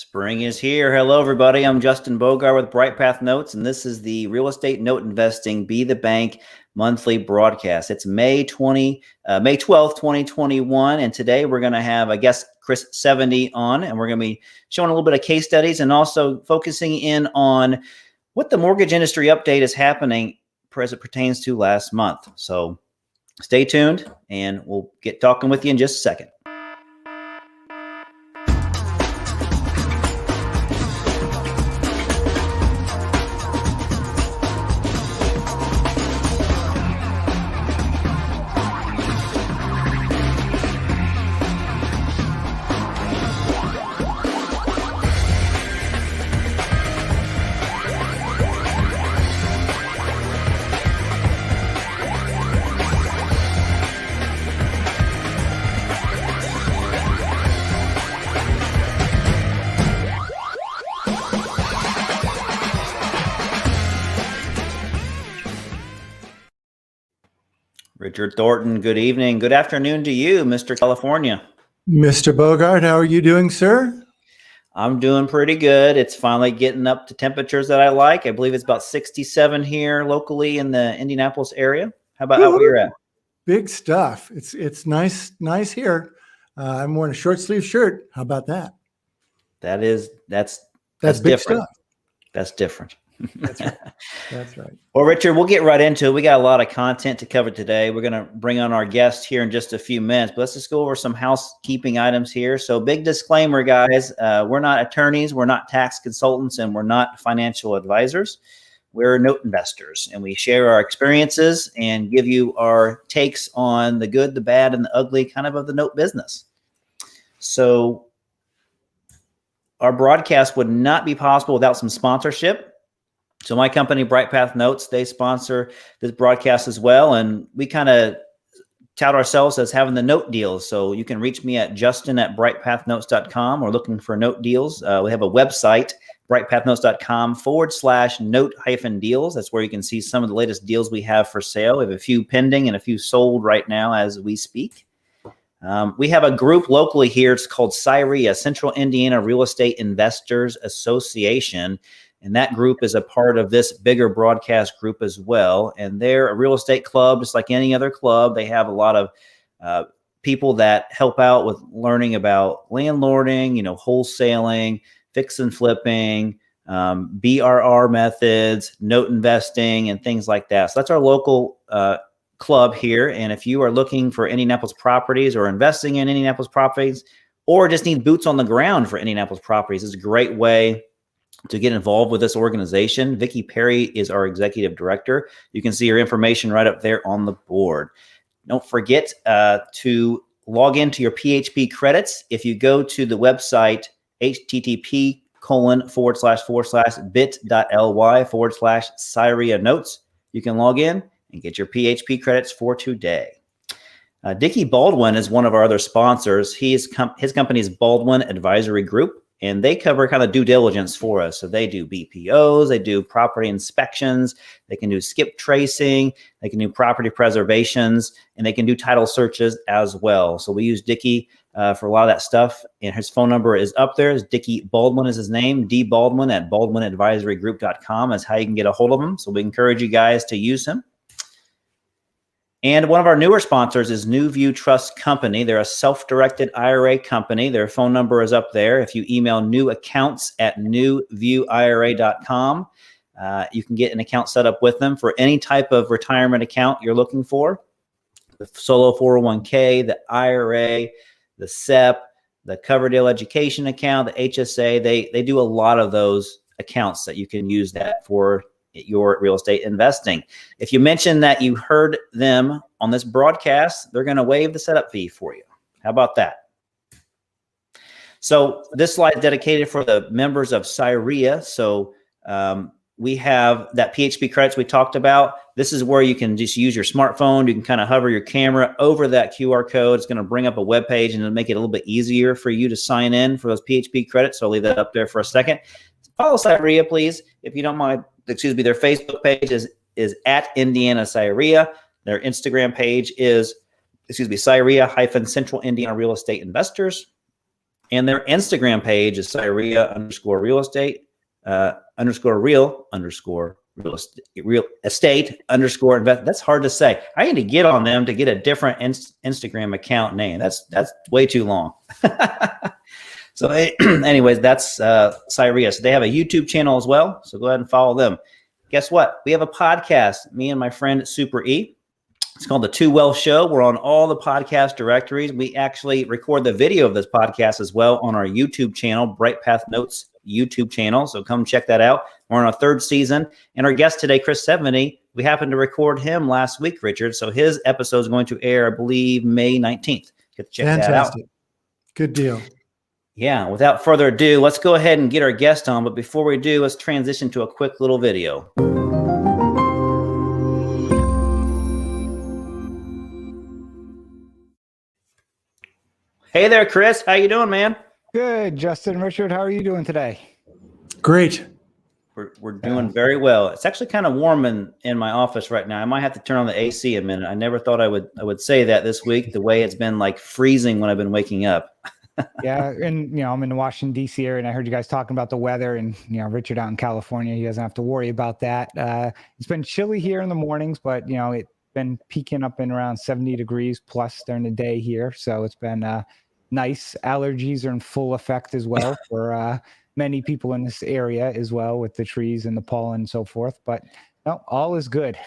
Spring is here. Hello, everybody. I'm Justin Bogart with Bright Path Notes, and this is the Real Estate Note Investing Be the Bank monthly broadcast. It's May 12th, 2021, and today we're going to have, I guess, Chris Seveney on, and we're going to be showing a little bit of case studies and also focusing in on what the mortgage industry update is happening as it pertains to last month. So stay tuned, and we'll get talking with you in just a second. Richard Thornton, good evening. Good afternoon to you, Mr. California. Mr. Bogart, how are you doing, sir? I'm doing pretty good. It's finally getting up to temperatures that I like. I believe it's about 67 here locally in the Indianapolis area. How about where you're at? Big stuff. It's nice here. I'm wearing a short sleeve shirt. How about that? That's big different. Stuff. That's different. That's right. That's right. Well, Richard, we'll get right into it. We got a lot of content to cover today. We're going to bring on our guest here in just a few minutes, but let's just go over some housekeeping items here. So big disclaimer, guys, we're not attorneys, we're not tax consultants, and we're not financial advisors. We're note investors, and we share our experiences and give you our takes on the good, the bad, and the ugly kind of the note business. So our broadcast would not be possible without some sponsorship. So my company, Bright Path Notes, they sponsor this broadcast as well. And we kind of tout ourselves as having the note deals. So you can reach me at justin@brightpathnotes.com or looking for note deals. We have a website, brightpathnotes.com/note-deals. That's where you can see some of the latest deals we have for sale. We have a few pending and a few sold right now as we speak. We have a group locally here. It's called CIREA, Central Indiana Real Estate Investors Association. And that group is a part of this bigger broadcast group as well. And they're a real estate club, just like any other club. They have a lot of people that help out with learning about landlording, wholesaling, fix and flipping, BRR methods, note investing, and things like that. So that's our local club here. And if you are looking for Indianapolis properties or investing in Indianapolis properties, or just need boots on the ground for Indianapolis properties, it's a great way to get involved with this organization. Vicki Perry is our executive director. You can see her information right up there on the board. Don't forget to log into your PHP credits. If you go to the website, http://bit.ly/CIREA notes, you can log in and get your PHP credits for today. Dickie Baldwin is one of our other sponsors. His company is Baldwin Advisory Group, and they cover kind of due diligence for us. So they do BPOs, they do property inspections, they can do skip tracing, they can do property preservations, and they can do title searches as well. So we use Dickie for a lot of that stuff, and his phone number is up there. Dickie Baldwin is his name. D Baldwin at baldwinadvisorygroup.com is how you can get a hold of him. So we encourage you guys to use him. And one of our newer sponsors is New View Trust Company. They're a self-directed IRA company. Their phone number is up there. If you email newaccounts@newviewira.com, you can get an account set up with them for any type of retirement account you're looking for. The solo 401k, the IRA, the SEP, the Coverdale Education account, the HSA. They do a lot of those accounts that you can use that for your real estate investing. If you mention that you heard them on this broadcast, they're going to waive the setup fee for you. How about that? So this slide is dedicated for the members of CIREA. So we have that PHP credits we talked about. This is where you can just use your smartphone. You can kind of hover your camera over that QR code. It's going to bring up a web page and it'll make it a little bit easier for you to sign in for those PHP credits. So I'll leave that up there for a second. Follow CIREA, please, if you don't mind. Their Facebook page is at Indiana CIREA. Their Instagram page is, CIREA-Central Indiana Real Estate Investors. And their Instagram page is Cyria_real estate real estate underscore invest. That's hard to say. I need to get on them to get a different Instagram account name. That's way too long. So anyways, that's Cyria. So they have a YouTube channel as well. So go ahead and follow them. Guess what? We have a podcast, me and my friend Super E. It's called The Two Wealth Show. We're on all the podcast directories. We actually record the video of this podcast as well on our YouTube channel, Bright Path Notes YouTube channel. So come check that out. We're on our third season. And our guest today, Chris Seveney, we happened to record him last week, Richard. So his episode is going to air, I believe, May 19th. Get to check that out. Good deal. Yeah, without further ado, let's go ahead and get our guest on. But before we do, let's transition to a quick little video. Hey there, Chris. How you doing, man? Good, Justin. Richard, how are you doing today? Great. We're doing very well. It's actually kind of warm in my office right now. I might have to turn on the AC a minute. I never thought I would say that this week, the way it's been like freezing when I've been waking up. Yeah, and I'm in the Washington, D.C. area, and I heard you guys talking about the weather, and Richard out in California, he doesn't have to worry about that. It's been chilly here in the mornings, but it's been peaking up in around 70 degrees plus during the day here, so it's been nice. Allergies are in full effect as well for many people in this area as well, with the trees and the pollen and so forth. But no, all is good.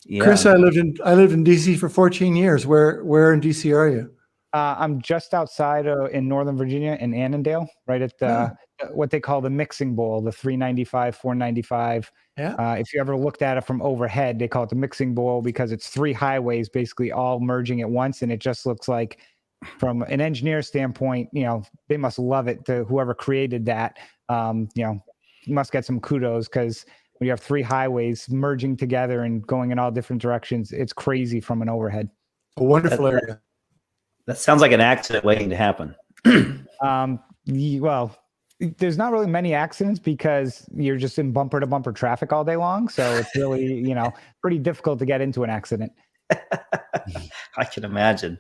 Yeah. Chris, I lived in DC for 14 years. Where in DC are you? I'm just outside in Northern Virginia in Annandale, right at the what they call the mixing bowl, the 395, 495. Yeah. If you ever looked at it from overhead, they call it the mixing bowl because it's three highways basically all merging at once, and it just looks like, from an engineer standpoint, they must love it. To whoever created that, you must get some kudos, because when you have three highways merging together and going in all different directions, it's crazy from an overhead. A wonderful area. That sounds like an accident waiting to happen. Well, there's not really many accidents because you're just in bumper to bumper traffic all day long. So it's really, pretty difficult to get into an accident. I can imagine.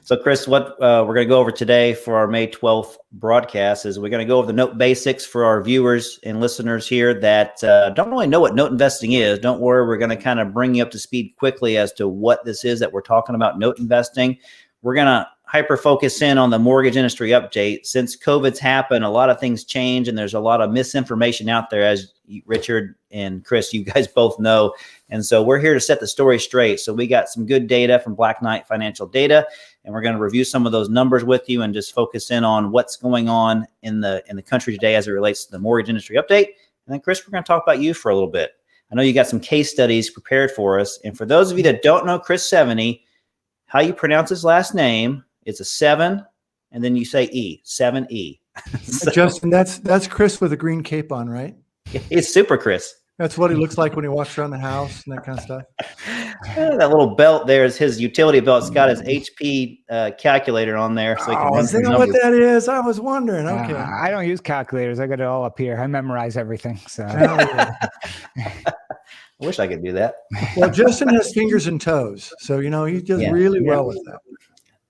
So, Chris, what we're going to go over today for our May 12th broadcast is we're going to go over the note basics for our viewers and listeners here that don't really know what note investing is. Don't worry, we're going to kind of bring you up to speed quickly as to what this is that we're talking about, note investing. We're going to hyper focus in on the mortgage industry update. Since COVID's happened, a lot of things change, and there's a lot of misinformation out there, as Richard and Chris, you guys both know. And so we're here to set the story straight. So we got some good data from Black Knight Financial Data, and we're going to review some of those numbers with you and just focus in on what's going on in the country today as it relates to the mortgage industry update. And then, Chris, we're going to talk about you for a little bit. I know you got some case studies prepared for us. And for those of you that don't know Chris Seveney, how you pronounce his last name, it's a 7, and then you say E, 7E. So, Justin, that's Chris with a green cape on, right? It's super Chris. That's what he looks like when he walks around the house and that kind of stuff. That little belt there is his utility belt. It's got his HP calculator on there. So he can run is that what that is? I was wondering. Okay. I don't use calculators. I got it all up here. I memorize everything. So. I wish I could do that. Well, Justin has fingers and toes, so he does really well with that.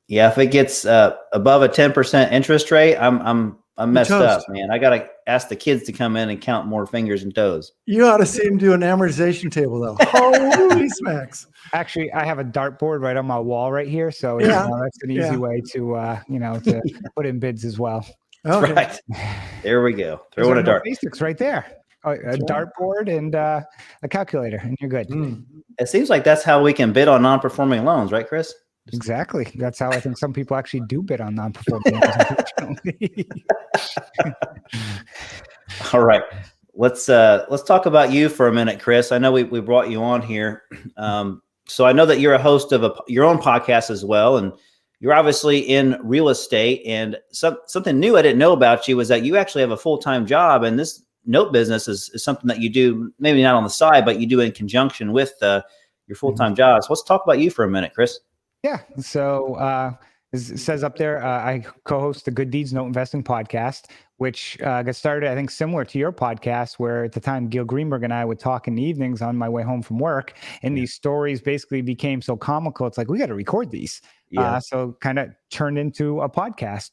Yeah, if it gets above a 10% interest rate, I'm messed up, man. I gotta ask the kids to come in and count more fingers and toes. You ought to see him do an amortization table, though. Holy smacks! Actually, I have a dartboard right on my wall right here, so that's an easy way to to put in bids as well. Okay. Right. There we go. Throw in a dart. Basics right there. A dartboard and a calculator, and you're good. It seems like that's how we can bid on non-performing loans, right, Chris? Exactly. That's how I think some people actually do bid on non-performing loans. All right. Let's talk about you for a minute, Chris. I know we brought you on here. So I know that you're a host of your own podcast as well, and you're obviously in real estate. And something new I didn't know about you was that you actually have a full-time job, and this note business is something that you do, maybe not on the side, but you do in conjunction with your full-time job. So let's talk about you for a minute, Chris. Yeah. So It says up there, I co-host the Good Deeds Note Investing podcast, which got started, I think, similar to your podcast, where at the time Gil Greenberg and I would talk in the evenings on my way home from work, and these stories basically became so comical. It's like, we got to record these. So kind of turned into a podcast.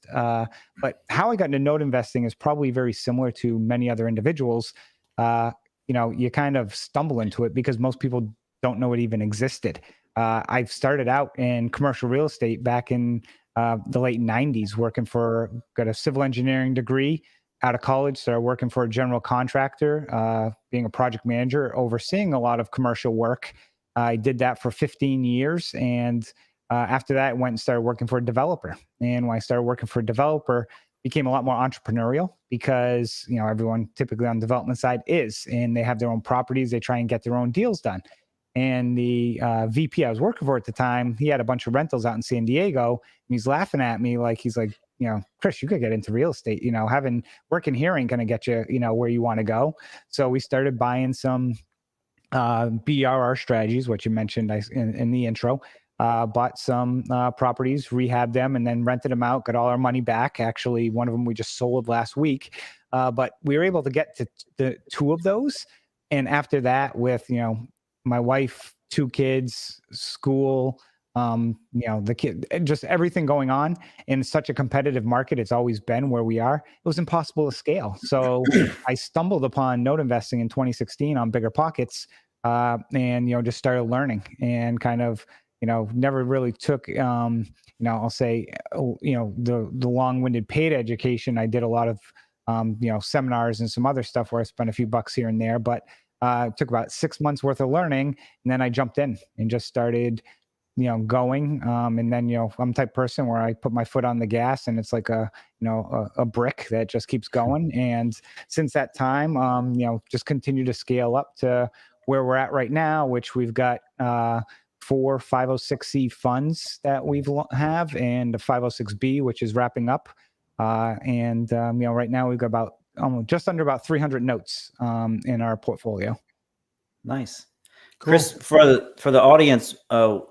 But how I got into note investing is probably very similar to many other individuals. You kind of stumble into it because most people don't know it even existed. I've started out in commercial real estate back in the late 90s, got a civil engineering degree out of college, started working for a general contractor, being a project manager, overseeing a lot of commercial work. I did that for 15 years. And after that, I went and started working for a developer. And when I started working for a developer, became a lot more entrepreneurial because, everyone typically on the development side and they have their own properties. They try and get their own deals done. And the VP I was working for at the time, he had a bunch of rentals out in San Diego, and he's laughing at me he's like, Chris, you could get into real estate. Working here ain't going to get you, where you want to go. So we started buying some BRR strategies, what you mentioned in the intro. Bought some properties, rehabbed them, and then rented them out, got all our money back. Actually, one of them we just sold last week. But we were able to get to the 2 of those. And after that, with, my wife, 2 kids, school, the kid, just everything going on in such a competitive market. It's always been where we are. It was impossible to scale. So I stumbled upon note investing in 2016 on Bigger Pockets, and, just started learning and kind of, never really took, I'll say, the long-winded paid education. I did a lot of, seminars and some other stuff where I spent a few bucks here and there, but it took about 6 months worth of learning. And then I jumped in and just started, going. And then, I'm the type of person where I put my foot on the gas and it's like a brick that just keeps going. And since that time, just continue to scale up to where we're at right now, which we've got 4 506c funds that we've have, and a 506b, which is wrapping up. Right now we've got about just under about 300 notes in our portfolio. Nice. Cool. Chris, for the audience,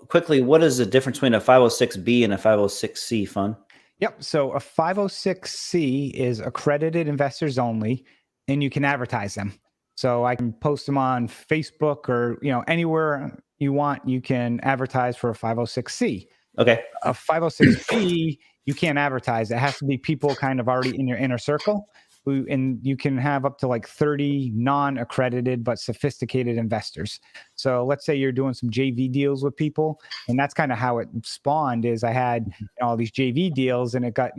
quickly, what is the difference between a 506b and a 506c fund? Yep. So a 506c is accredited investors only, and you can advertise them. So I can post them on Facebook or anywhere you want. You can advertise for a 506c. Okay. A 506b, you can't advertise. It has to be people kind of already in your inner circle. And you can have up to like 30 non-accredited but sophisticated investors. So let's say you're doing some JV deals with people, and that's kind of how it spawned. Is I had all these JV deals, and it got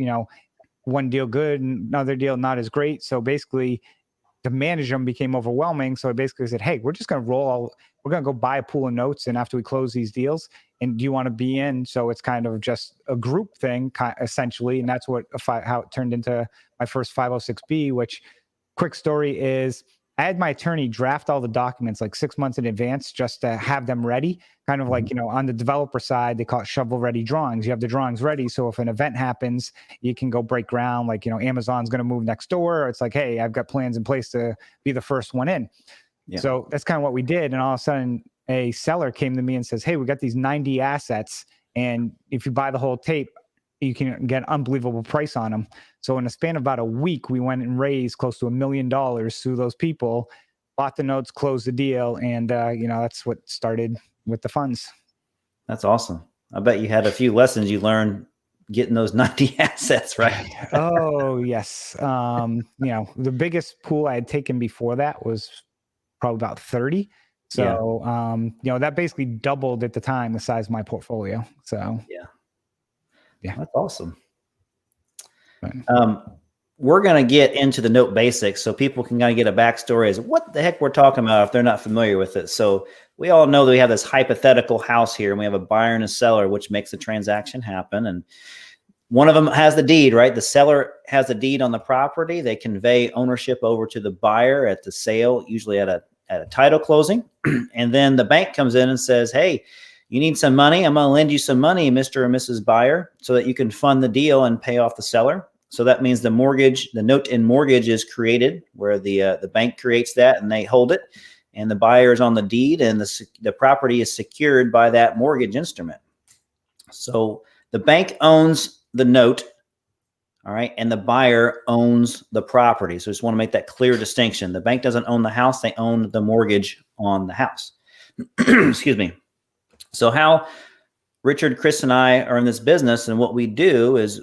one deal good, and another deal not as great. So basically, to manage them became overwhelming. So I basically said, hey, we're just going to we're going to go buy a pool of notes, and after we close these deals, and do you want to be in? So it's kind of just a group thing, essentially. And that's how it turned into my first 506b, which, quick story is, I had my attorney draft all the documents like 6 months in advance just to have them ready. Kind of like, on the developer side, they call it shovel-ready drawings. You have the drawings ready. So if an event happens, you can go break ground. Like, Amazon's going to move next door. It's like, hey, I've got plans in place to be the first one in. Yeah. So that's kind of what we did. And all of a sudden, a seller came to me and says, hey, we got these 90 assets. And if you buy the whole tape, you can get an unbelievable price on them. So in a span of about a week, we went and raised close to $1 million through those people, bought the notes, closed the deal. And, that's what started with the funds. That's awesome. I bet you had a few lessons you learned getting those 90 assets, right? Oh, yes. The biggest pool I had taken before that was probably about 30. So, that basically doubled at the time the size of my portfolio. So, yeah, that's awesome. We're going to get into the note basics so people can kind of get a backstory as what the heck we're talking about if they're not familiar with it. So we all know that we have this hypothetical house here, and we have a buyer and a seller, which makes the transaction happen. And one of them has the deed, right? The seller has the deed on the property. They convey ownership over to the buyer at the sale, usually at a title closing. And then the bank comes in and says, hey, you need some money. I'm going to lend you some money, Mr. or Mrs. Buyer, so that you can fund the deal and pay off the seller. So that means the note in mortgage is created, where the bank creates that and they hold it, and the buyer is on the deed, and the property is secured by that mortgage instrument. So The bank owns the note, all right, and the buyer owns the property. So just want to make that clear distinction. The bank doesn't own the house. They own the mortgage on the house. Excuse me. So how Richard, Chris, and I are in this business, and what we do is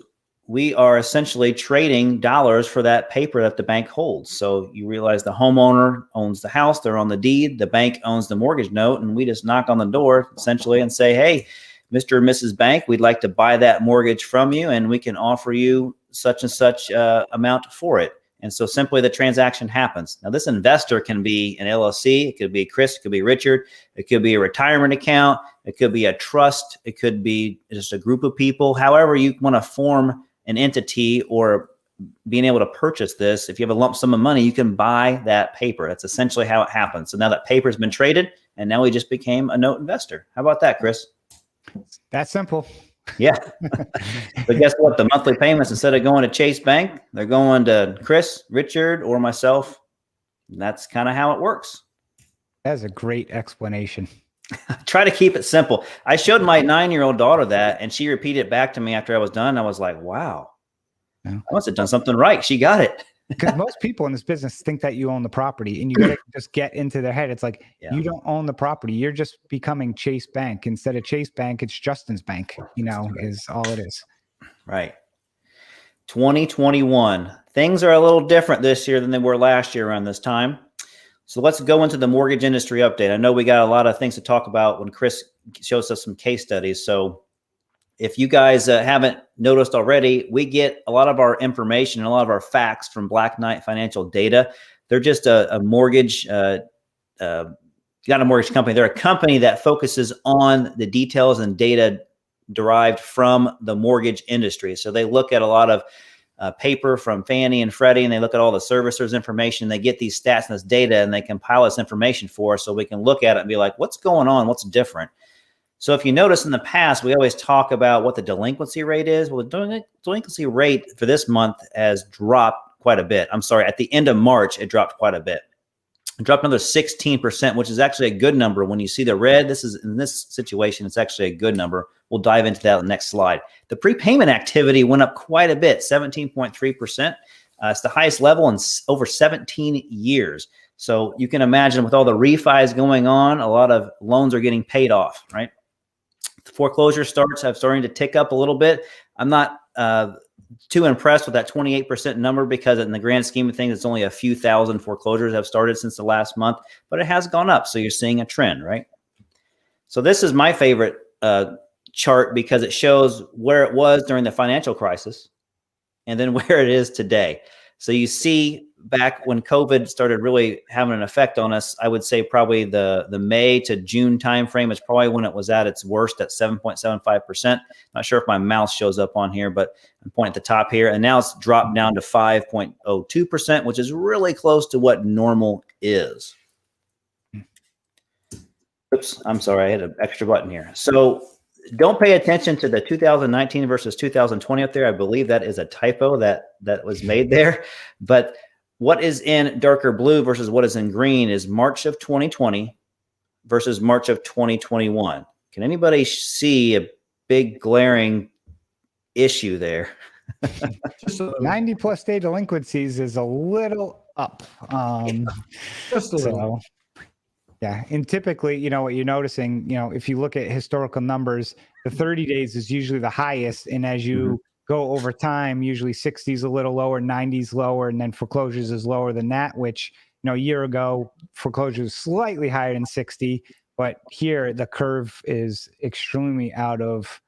we are essentially trading dollars for that paper that the bank holds. So you realize the homeowner owns the house, they're on the deed, the bank owns the mortgage note, and we just knock on the door essentially and say, hey, Mr. and Mrs. Bank, we'd like to buy that mortgage from you, and we can offer you such and such amount for it. And so simply the transaction happens. Now, this investor can be an LLC, it could be Chris, it could be Richard, it could be a retirement account, it could be a trust, it could be just a group of people. However you want to form an entity or being able to purchase this, if you have a lump sum of money, you can buy that paper. That's essentially how it happens. So now that paper has been traded, and now we just became a note investor. How about that, Chris? That's simple. Yeah. But guess what? The monthly payments, instead of going to Chase Bank, they're going to Chris, Richard, or myself. And that's kind of how it works. That's a great explanation. Try to keep it simple. I showed my 9-year-old daughter that, and she repeated it back to me after I was done. I was like, wow, I must have done something right. She got it. Because most people in this business think that you own the property, and you got to just get into their head. It's like, you don't own the property. You're just becoming Chase Bank. Instead of Chase Bank, it's Justin's Bank, is all it is. Right. 2021. Things are a little different this year than they were last year around this time. So let's go into the mortgage industry update. I know we got a lot of things to talk about when Chris shows us some case studies. So if you guys haven't noticed already, we get a lot of our information and a lot of our facts from Black Knight Financial Data. They're just a mortgage, not a mortgage company. They're a company that focuses on the details and data derived from the mortgage industry. So they look at a lot of paper from Fannie and Freddie, and they look at all the servicers' information. They get these stats and this data, and they compile this information for us so we can look at it and be like, what's going on? What's different? So if you notice in the past, we always talk about what the delinquency rate is. Well, the delinquency rate for this month has dropped quite a bit. I'm sorry, at the end of March, it dropped quite a bit. It dropped another 16%, which is actually a good number. When you see the red, this is in this situation, it's actually a good number. We'll dive into that on the next slide. The prepayment activity went up quite a bit, 17.3%. It's the highest level in over 17 years. So you can imagine with all the refis going on, a lot of loans are getting paid off, right? The foreclosure starts have starting to tick up a little bit. I'm not too impressed with that 28% number because in the grand scheme of things, it's only a few thousand foreclosures have started since the last month, but it has gone up. So you're seeing a trend, right? So this is my favorite chart because it shows where it was during the financial crisis and then where it is today. So you see back when COVID started really having an effect on us, I would say probably the May to June timeframe is probably when it was at its worst at 7.75%. Not sure if my mouse shows up on here, but I'm pointing at the top here. And now it's dropped down to 5.02%, which is really close to what normal is. Oops, I'm sorry, I had an extra button here. So don't pay attention to the 2019 versus 2020 up there. I believe that is a typo that was made there. But what is in darker blue versus what is in green is March of 2020 versus March of 2021. Can anybody see a big glaring issue there? 90 plus day delinquencies is a little up. Just a little. Yeah. And typically, what you're noticing, if you look at historical numbers, the 30 days is usually the highest. And as you go over time, usually 60 is a little lower, 90 is lower, and then foreclosures is lower than that, which, a year ago, foreclosures slightly higher than 60. But here, the curve is extremely out of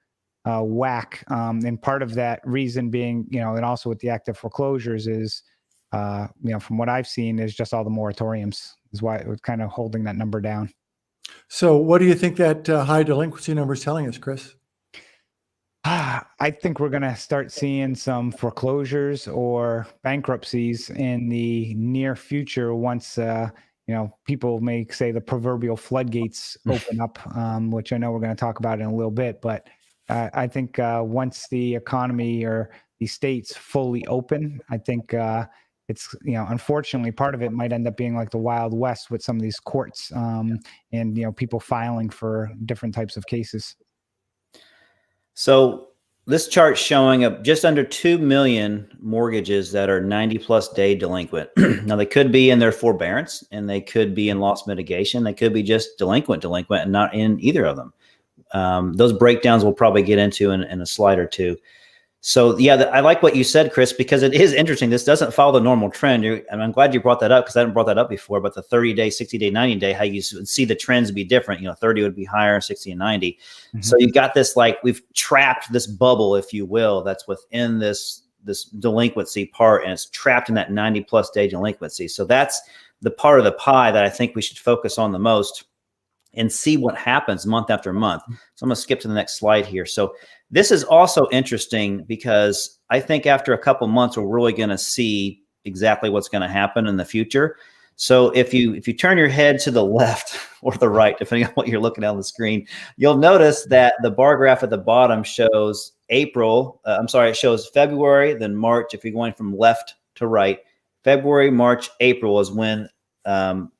whack. And part of that reason being, and also with the active foreclosures is, from what I've seen, is just all the moratoriums is why it was kind of holding that number down. So what do you think that high delinquency number is telling us, Chris? I think we're going to start seeing some foreclosures or bankruptcies in the near future once, people may say the proverbial floodgates open up, which I know we're going to talk about in a little bit. But I think once the economy or the states fully open, I think it's, unfortunately, part of it might end up being like the Wild West with some of these courts and, people filing for different types of cases. So this chart's showing up just under 2 million mortgages that are 90+ day delinquent. Now they could be in their forbearance and they could be in loss mitigation. They could be just delinquent and not in either of them. Those breakdowns we'll probably get into in a slide or two. So yeah, I like what you said, Chris, because it is interesting. This doesn't follow the normal trend. And I'm glad you brought that up because I hadn't brought that up before, but the 30-day, 60-day, 90-day, how you see the trends be different. 30 would be higher, 60 and 90. Mm-hmm. So you've got this, like, we've trapped this bubble, if you will, that's within this delinquency part, and it's trapped in that 90+ day delinquency. So that's the part of the pie that I think we should focus on the most and see what happens month after month. So I'm going to skip to the next slide here. So this is also interesting because I think after a couple months, we're really going to see exactly what's going to happen in the future. So if you turn your head to the left or the right, depending on what you're looking at on the screen, you'll notice that the bar graph at the bottom shows it shows February, then March. If you're going from left to right, February, March, April is when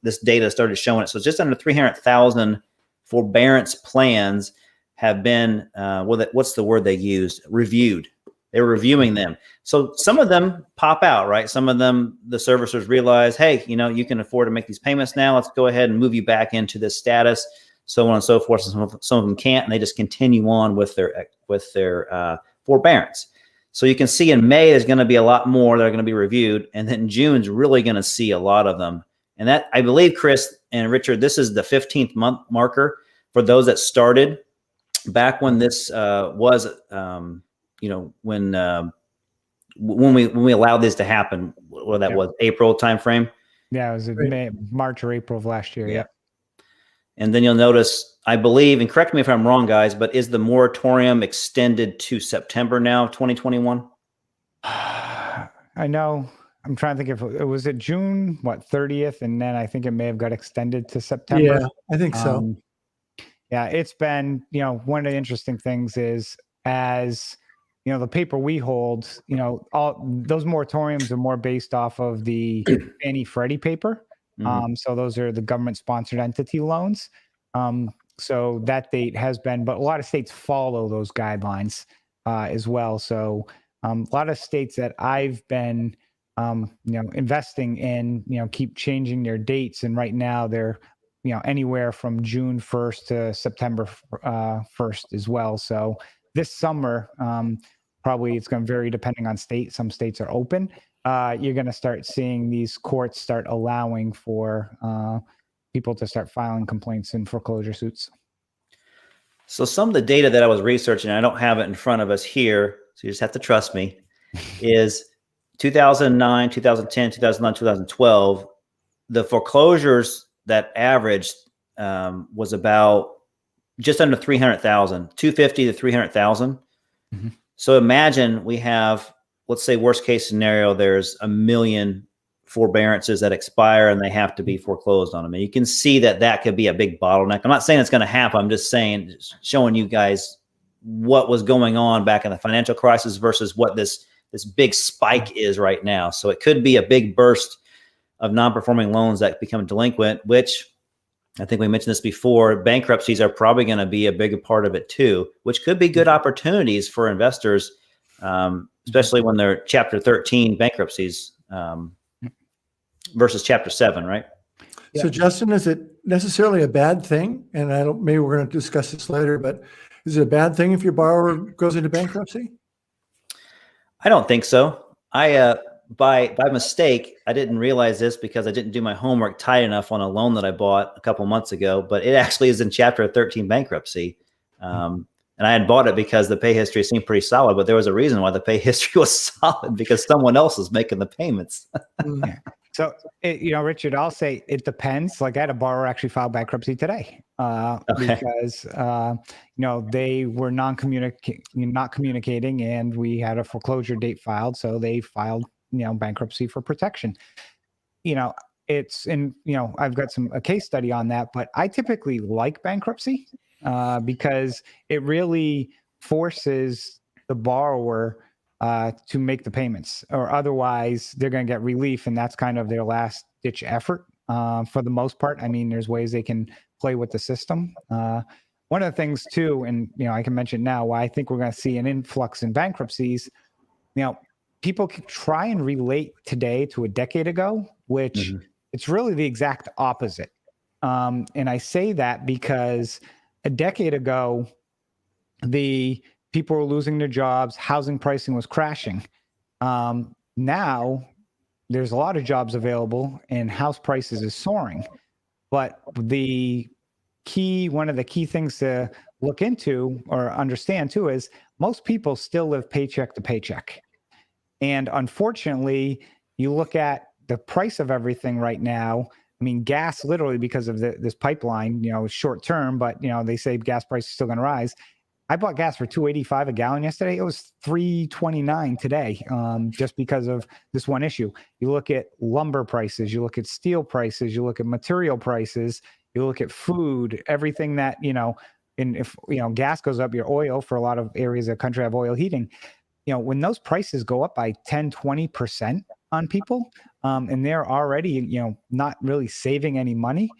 this data started showing it. So just under 300,000 forbearance plans have been, what's the word they used? Reviewed. They're reviewing them. So some of them pop out, right? Some of them, the servicers realize, hey, you can afford to make these payments now. Let's go ahead and move you back into this status, so on and so forth. Some of them can't, and they just continue on with their forbearance. So you can see in May, there's going to be a lot more that are going to be reviewed. And then June's really going to see a lot of them. And that, I believe, Chris and Richard, this is the 15th month marker for those that started back when this was, when we allowed this to happen. What that was, April timeframe. Yeah, it was March or April of last year. Yeah. And then you'll notice, I believe, and correct me if I'm wrong, guys, but is the moratorium extended to September now, 2021? I know. I'm trying to think if it was June, 30th, and then I think it may have got extended to September. Yeah, I think so. Yeah, it's been, one of the interesting things is, as the paper we hold, all those moratoriums are more based off of the Fannie Freddie paper. Mm-hmm. So those are the government-sponsored entity loans. So that date has been, but a lot of states follow those guidelines as well. So a lot of states that I've been investing in, keep changing their dates. And right now they're, anywhere from June 1st to September 1st as well. So this summer, probably it's going to vary depending on state. Some states are open. You're going to start seeing these courts start allowing for people to start filing complaints and foreclosure suits. So some of the data that I was researching, I don't have it in front of us here, so you just have to trust me, is 2009, 2010, 2009, 2012, the foreclosures that averaged was about just under 300,000, 250 to 300,000. Mm-hmm. So imagine we have, let's say worst case scenario, there's 1 million forbearances that expire and they have to be foreclosed on them. And you can see that could be a big bottleneck. I'm not saying it's going to happen. I'm just saying, showing you guys what was going on back in the financial crisis versus what this big spike is right now. So it could be a big burst of non-performing loans that become delinquent, which I think we mentioned this before. Bankruptcies are probably going to be a bigger part of it too, which could be good opportunities for investors, especially when they're Chapter 13 bankruptcies versus Chapter 7, right? So, yeah. Justin, is it necessarily a bad thing? And maybe we're going to discuss this later, but is it a bad thing if your borrower goes into bankruptcy? I don't think so. By mistake, I didn't realize this because I didn't do my homework tight enough on a loan that I bought a couple months ago, but it actually is in Chapter 13 bankruptcy. And I had bought it because the pay history seemed pretty solid, but there was a reason why the pay history was solid, because someone else was making the payments. So, Richard, I'll say it depends. Like, I had a borrower actually file bankruptcy today because, they were not communicating, and we had a foreclosure date filed. So they filed, bankruptcy for protection. I've got a case study on that, but I typically like bankruptcy because it really forces the borrower to make the payments, or otherwise they're going to get relief, and that's kind of their last ditch effort for the most part. I mean, there's ways they can play with the system, one of the things too, and I can mention now why I think we're going to see an influx in bankruptcies. People try and relate today to a decade ago, which it's really the exact opposite. And I say that because a decade ago, the people were losing their jobs, housing pricing was crashing. Now there's a lot of jobs available and house prices is soaring. But one of the key things to look into or understand too is most people still live paycheck to paycheck. And unfortunately, you look at the price of everything right now. I mean, gas literally because of this pipeline, short term, but they say gas price is still going to rise. I bought gas for $2.85 a gallon yesterday. It was $3.29 today, just because of this one issue. You look at lumber prices, you look at steel prices, you look at material prices, you look at food, everything that, and if, gas goes up, your oil for a lot of areas of the country have oil heating. When those prices go up by 10, 20% on people, and they're already, not really saving any money,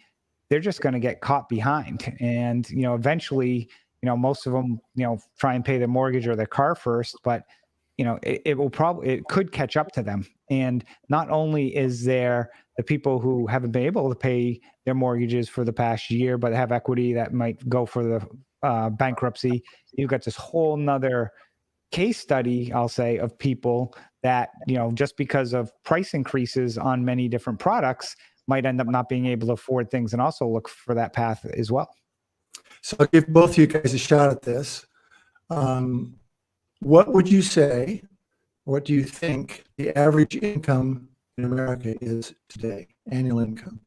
they're just going to get caught behind. And, eventually, most of them, try and pay their mortgage or their car first, but, it could catch up to them. And not only is there the people who haven't been able to pay their mortgages for the past year, but have equity that might go for the bankruptcy, you've got this whole nother case study, I'll say, of people that, just because of price increases on many different products might end up not being able to afford things and also look for that path as well. So I'll give both of you guys a shot at this. What would you say, what do you think the average income in America is today, annual income?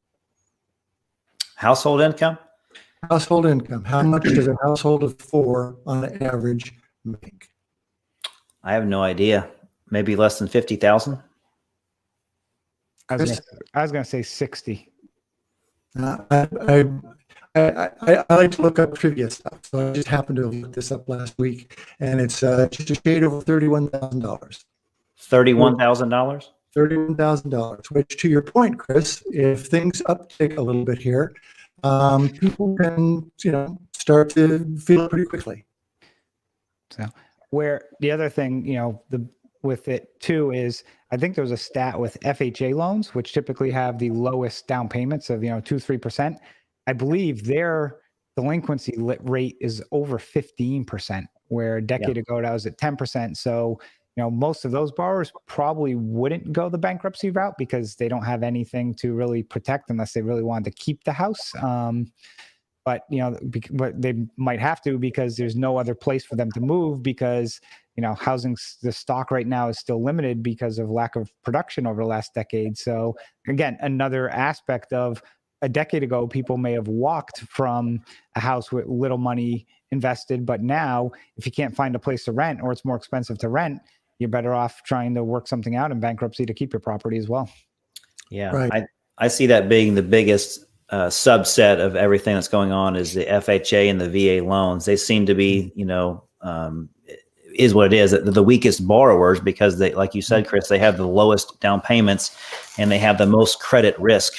Household income? Household income. How much does a household of four on average make? I have no idea. Maybe less than 50,000. I was going to say 60. I like to look up trivia stuff, so I just happened to look this up last week, and it's just a shade over $31,000. $31,000. $31,000. Which, to your point, Chris, if things uptick a little bit here, people can start to feel it pretty quickly. So, where the other thing with it too is, I think there was a stat with FHA loans, which typically have the lowest down payments of 2-3%. I believe their delinquency rate is over 15%, where a decade ago that was at 10%. So, most of those borrowers probably wouldn't go the bankruptcy route because they don't have anything to really protect unless they really wanted to keep the house. But but they might have to because there's no other place for them to move because housing, the stock right now is still limited because of lack of production over the last decade. So again, another aspect of a decade ago, people may have walked from a house with little money invested, but now if you can't find a place to rent or it's more expensive to rent, you're better off trying to work something out in bankruptcy to keep your property as well. Yeah, right. I see that being the biggest subset of everything that's going on is the FHA and the VA loans. They seem to be, is what it is, the weakest borrowers because they, like you said, Chris, they have the lowest down payments and they have the most credit risk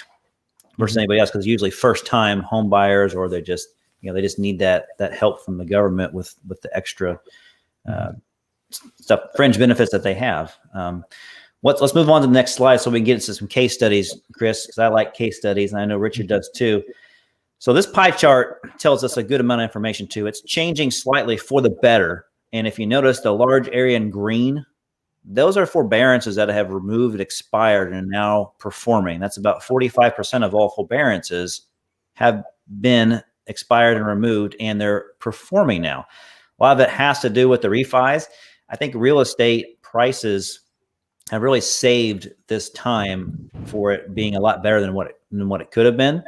versus anybody else because usually first-time home buyers or they're just, they just need that help from the government with the extra stuff, fringe benefits that they have. Let's move on to the next slide so we can get into some case studies, Chris, because I like case studies, and I know Richard does too. So this pie chart tells us a good amount of information too. It's changing slightly for the better. And if you notice the large area in green, those are forbearances that have removed, expired, and are now performing. That's about 45% of all forbearances have been expired and removed, and they're performing now. A lot of it has to do with the refis. I think real estate prices have really saved this time for it being a lot better than what it could have been.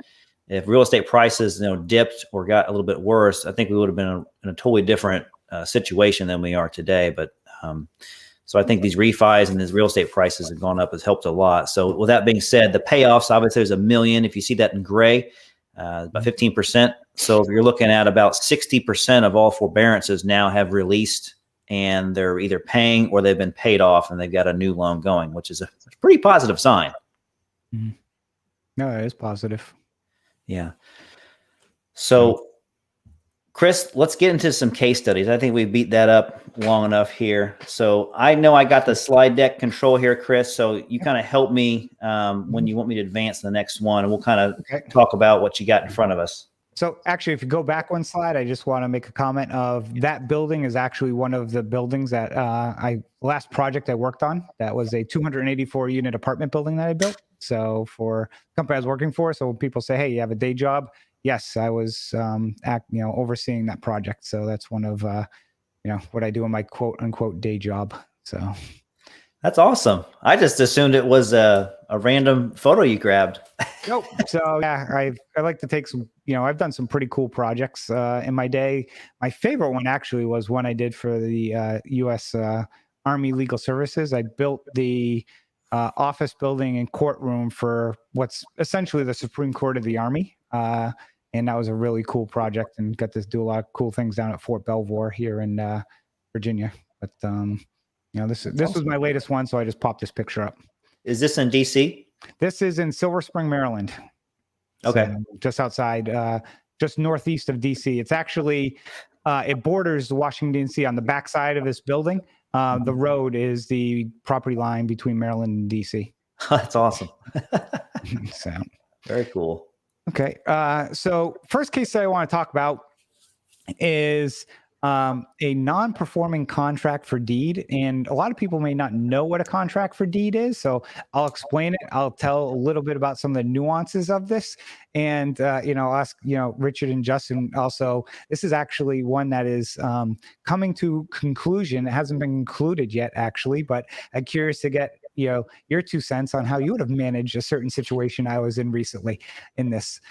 If real estate prices, dipped or got a little bit worse, I think we would have been in a totally different situation than we are today. But so I think these refis and these real estate prices have gone up has helped a lot. So with that being said, the payoffs, obviously there's $1 million. If you see that in gray, about 15%. So if you're looking at about 60% of all forbearances now have released and they're either paying or they've been paid off and they've got a new loan going, which is a pretty positive sign. Mm-hmm. No, it is positive. Yeah. So Chris, let's get into some case studies. I think we beat that up long enough here. So I know I got the slide deck control here, Chris. So you kind of help me when you want me to advance the next one, and we'll kind of talk about what you got in front of us. So actually, if you go back one slide, I just want to make a comment of that building is actually one of the buildings that last project I worked on. That was a 284 unit apartment building that I built. So for the company I was working for, so when people say, "Hey, you have a day job?" Yes, I was overseeing that project. So that's one of what I do in my quote unquote day job. So that's awesome. I just assumed it was a random photo you grabbed. Nope. So yeah, I like to take some, I've done some pretty cool projects in my day. My favorite one actually was one I did for the U.S. Army Legal Services. I built the office building and courtroom for what's essentially the Supreme Court of the Army. And that was a really cool project, and got to do a lot of cool things down at Fort Belvoir here in Virginia. But this awesome. Was my latest one, so I just popped this picture up. Is this in DC? This is in Silver Spring, Maryland. Okay. So just outside, just northeast of DC. It's actually, it borders Washington, D.C. on the backside of this building. The road is the property line between Maryland and DC. That's awesome. So very cool. Okay. So first case that I want to talk about is a non-performing contract for deed. And a lot of people may not know what a contract for deed is. So I'll explain it. I'll tell a little bit about some of the nuances of this. And, I'll ask, Richard and Justin also, this is actually one that is coming to conclusion. It hasn't been concluded yet, actually, but I'm curious to get, your 2 cents on how you would have managed a certain situation I was in recently in this.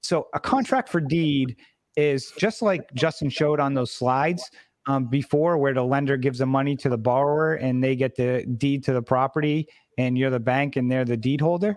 So a contract for deed is just like Justin showed on those slides before, where the lender gives the money to the borrower and they get the deed to the property, and you're the bank and they're the deed holder.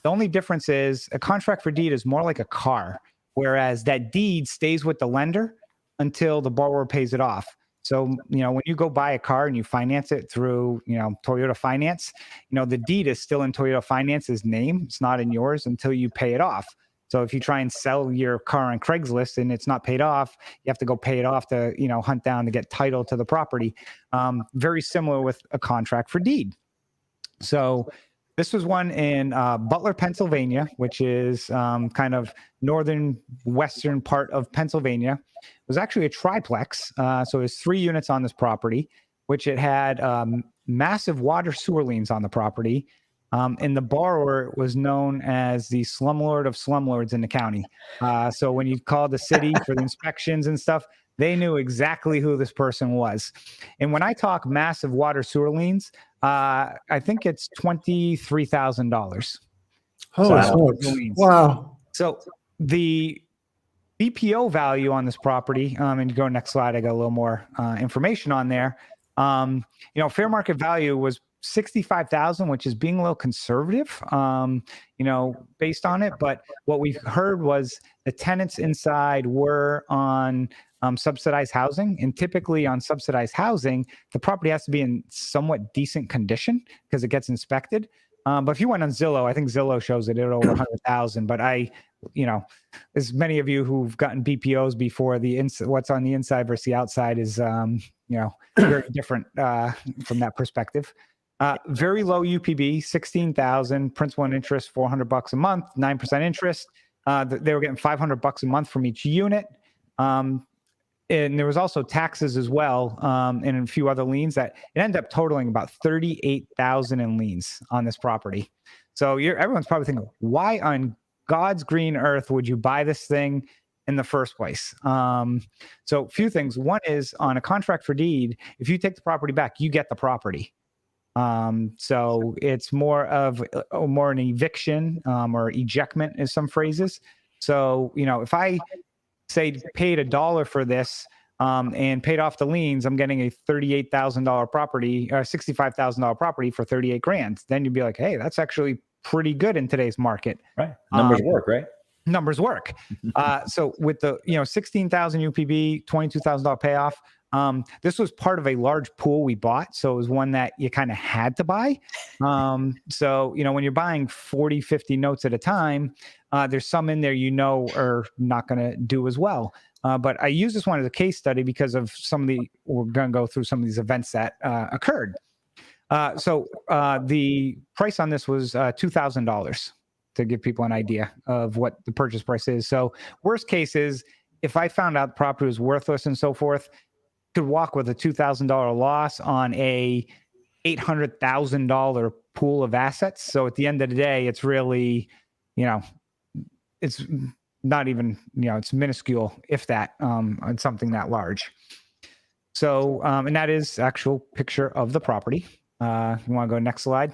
The only difference is a contract for deed is more like a car, whereas that deed stays with the lender until the borrower pays it off. So, when you go buy a car and you finance it through, Toyota Finance, the deed is still in Toyota Finance's name. It's not in yours until you pay it off. So if you try and sell your car on Craigslist and it's not paid off, you have to go pay it off to, hunt down to get title to the property. Very similar with a contract for deed. So this was one in Butler, Pennsylvania, which is kind of northern western part of Pennsylvania. It was actually a triplex. So it was 3 units on this property, which it had massive water sewer liens on the property. And the borrower was known as the slumlord of slumlords in the county. So when you called the city for the inspections and stuff, they knew exactly who this person was. And when I talk massive water sewer liens, I think it's $23,000. Holy smokes. Wow. So the BPO value on this property, and you go next slide, I got a little more information on there. Fair market value was $65,000, which is being a little conservative, based on it. But what we've heard was the tenants inside were on subsidized housing, and typically on subsidized housing, the property has to be in somewhat decent condition because it gets inspected. But if you went on Zillow, I think Zillow shows it at over 100,000. But as many of you who've gotten BPOs before, what's on the inside versus the outside is, very different from that perspective. Very low UPB, 16,000, principal and interest, $400 a month, 9% interest. They were getting $500 a month from each unit. And there was also taxes as well, and a few other liens that it ended up totaling about $38,000 in liens on this property. So everyone's probably thinking, why on God's green earth would you buy this thing in the first place? So a few things. One is on a contract for deed, if you take the property back, you get the property. So it's more an eviction or ejectment is some phrases. So, if I say paid $1 for this and paid off the liens, I'm getting a $38,000 property or $65,000 property for $38,000. Then you'd be like, hey, that's actually pretty good in today's market. Right. Numbers work, right? Numbers work. So with the, 16,000 UPB, $22,000 payoff, this was part of a large pool we bought. So it was one that you kind of had to buy. So, when you're buying 40, 50 notes at a time, there's some in there, are not going to do as well. But I use this one as a case study because of we're going to go through some of these events that occurred. So the price on this was $2,000 to give people an idea of what the purchase price is. So worst case is if I found out the property was worthless and so forth, could walk with a $2,000 loss on a $800,000 pool of assets. So at the end of the day, it's really, it's not even, it's minuscule, if that, on something that large. So, and that is actual picture of the property. You want to go next slide?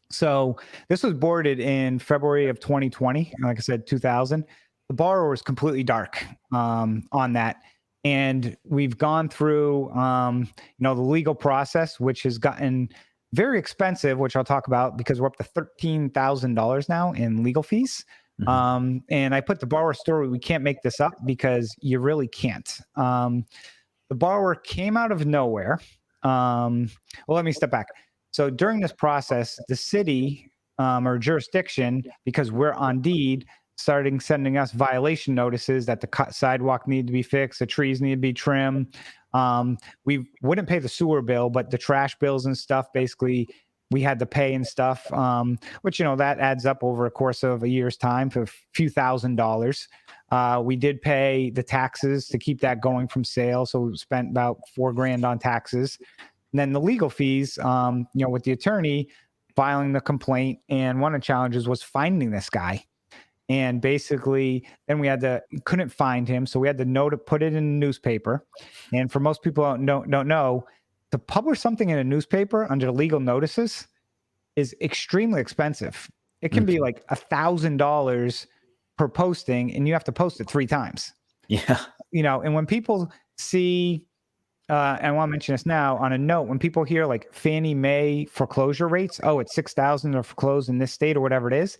So this was boarded in February of 2020. Like I said, 2000. The borrower was completely dark on that. And we've gone through, the legal process, which has gotten very expensive, which I'll talk about because we're up to $13,000 now in legal fees. Mm-hmm. And I put the borrower story. We can't make this up because you really can't. The borrower came out of nowhere. Well, let me step back. So during this process, the city or jurisdiction, because we're on deed, starting sending us violation notices that the sidewalk needed to be fixed, the trees need to be trimmed. We wouldn't pay the sewer bill, but the trash bills and stuff, basically, we had to pay and stuff, which, that adds up over a course of a year's time for a few $1,000s. We did pay the taxes to keep that going from sale. So we spent about $4,000 on taxes. And then the legal fees, with the attorney filing the complaint. And one of the challenges was finding this guy. And basically, then we couldn't find him. So we had to put it in the newspaper. And for most people who don't know, to publish something in a newspaper under legal notices is extremely expensive. It can be like $1,000 per posting, and you have to post it 3 times. Yeah. And when people see, and I want to mention this now on a note, when people hear like Fannie Mae foreclosure rates, it's $6,000 to foreclose in this state or whatever it is,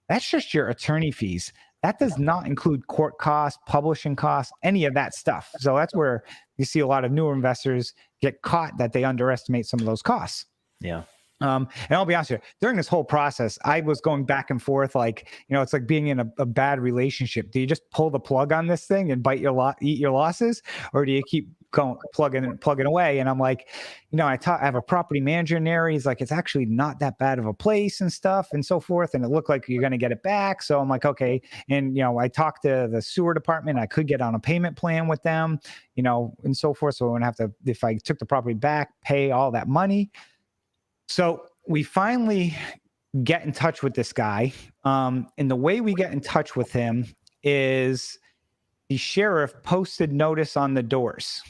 that's just your attorney fees. That does not include court costs, publishing costs, any of that stuff. So that's where you see a lot of newer investors get caught that they underestimate some of those costs. Yeah. And I'll be honest with you, during this whole process, I was going back and forth, like, it's like being in a bad relationship. Do you just pull the plug on this thing and eat your losses? Or do you keep going, plugging away? And I'm like, I have a property manager in there. He's like, it's actually not that bad of a place and stuff and so forth. And it looked like you're going to get it back. So I'm like, okay. And, I talked to the sewer department. I could get on a payment plan with them, and so forth. So I wouldn't have to, if I took the property back, pay all that money. So we finally get in touch with this guy. And the way we get in touch with him is the sheriff posted notice on the doors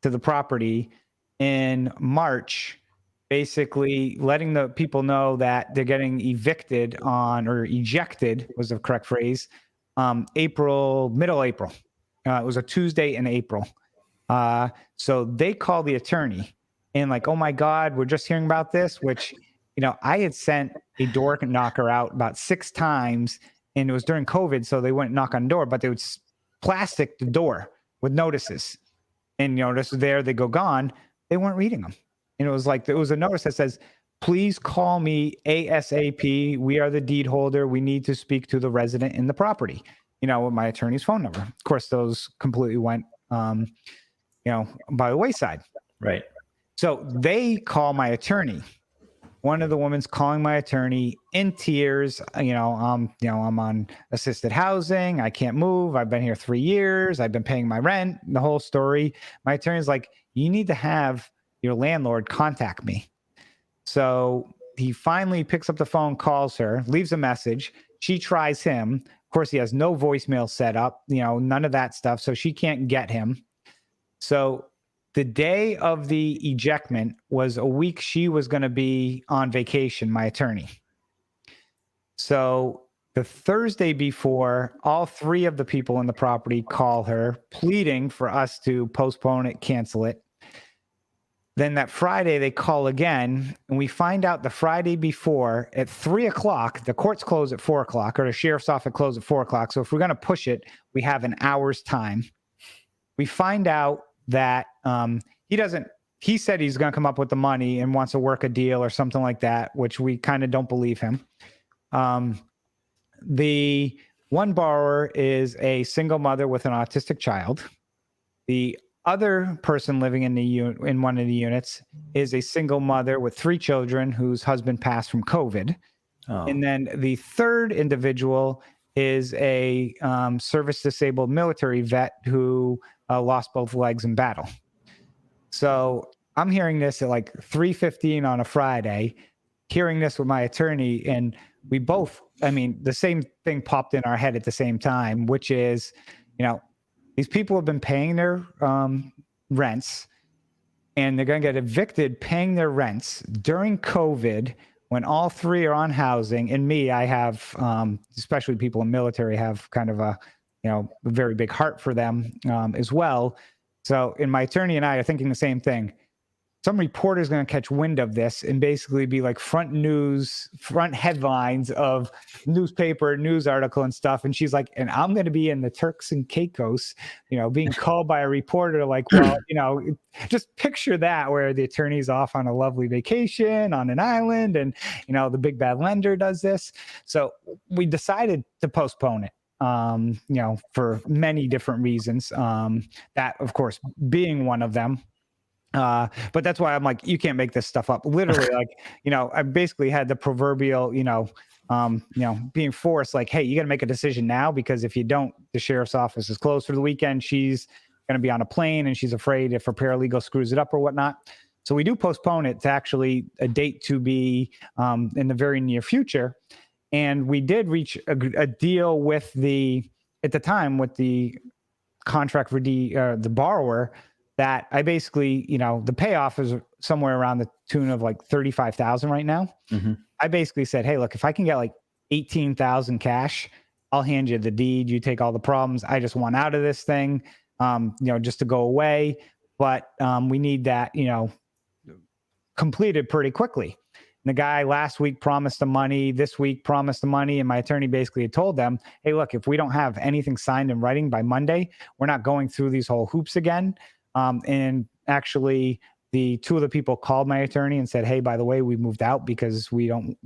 to the property in March, basically letting the people know that they're getting ejected was the correct phrase, middle April. It was a Tuesday in April. So they called the attorney. And like, oh my God, we're just hearing about this, which, I had sent a door knocker out about 6 times, and it was during COVID. So they wouldn't knock on the door, but they would plastic the door with notices. And, this is there, they go gone. They weren't reading them. And it was like, there was a notice that says, please call me ASAP. We are the deed holder. We need to speak to the resident in the property, with my attorney's phone number. Of course, those completely went, by the wayside. Right. So they call my attorney. One of the women's calling my attorney in tears. I'm on assisted housing. I can't move. I've been here 3 years. I've been paying my rent, the whole story. My attorney's like, you need to have your landlord contact me. So he finally picks up the phone, calls her, leaves a message. She tries him. Of course, he has no voicemail set up, none of that stuff. So she can't get him. So the day of the ejectment was a week she was going to be on vacation, my attorney. So the Thursday before, all 3 of the people in the property call her, pleading for us to postpone it, cancel it. Then that Friday, they call again, and we find out the Friday before at 3:00, the courts close at 4:00, or the sheriff's office closes at 4:00. So if we're going to push it, we have an hour's time. We find out that he said he's going to come up with the money and wants to work a deal or something like that, which we kind of don't believe him. One borrower is a single mother with an autistic child. The other person living in one of the units is a single mother with 3 children whose husband passed from COVID. Oh. And then the third individual is a service disabled military vet who lost both legs in battle. So I'm hearing this at like 3:15 on a Friday, hearing this with my attorney, and we both, the same thing popped in our head at the same time, which is, these people have been paying their rents, and they're going to get evicted paying their rents during COVID when all 3 are on housing. And me, I have, especially people in military, have kind of a very big heart for them as well. So, and my attorney and I are thinking the same thing. Some reporter is going to catch wind of this and basically be like front headlines of newspaper, news article and stuff. And she's like, and I'm going to be in the Turks and Caicos, being called by a reporter like, well, just picture that, where the attorney's off on a lovely vacation on an island and, the big bad lender does this. So we decided to postpone it. For many different reasons, that of course being one of them. But that's why I'm like, you can't make this stuff up. Literally, like, I basically had the proverbial, being forced, like, hey, you got to make a decision now, because if you don't, the sheriff's office is closed for the weekend. She's going to be on a plane, and she's afraid if her paralegal screws it up or whatnot. So we do postpone it to actually a date to be in the very near future. And we did reach a deal with at the time with the contract for the borrower, that I basically, the payoff is somewhere around the tune of like $35,000 right now. Mm-hmm. I basically said, hey, look, if I can get like $18,000 cash, I'll hand you the deed. You take all the problems. I just want out of this thing, just to go away. But we need that, completed pretty quickly. And the guy last week promised the money, this week promised the money. And my attorney basically had told them, hey, look, if we don't have anything signed in writing by Monday, we're not going through these whole hoops again. And actually, the 2 of the people called my attorney and said, hey, by the way, we moved out because we don't,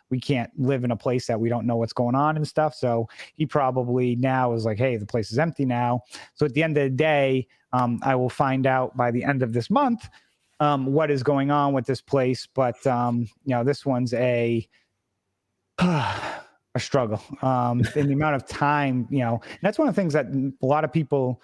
we can't live in a place that we don't know what's going on and stuff. So he probably now is like, hey, the place is empty now. So at the end of the day, I will find out by the end of this month what is going on with this place. But, this one's a struggle in the amount of time, and that's one of the things that a lot of people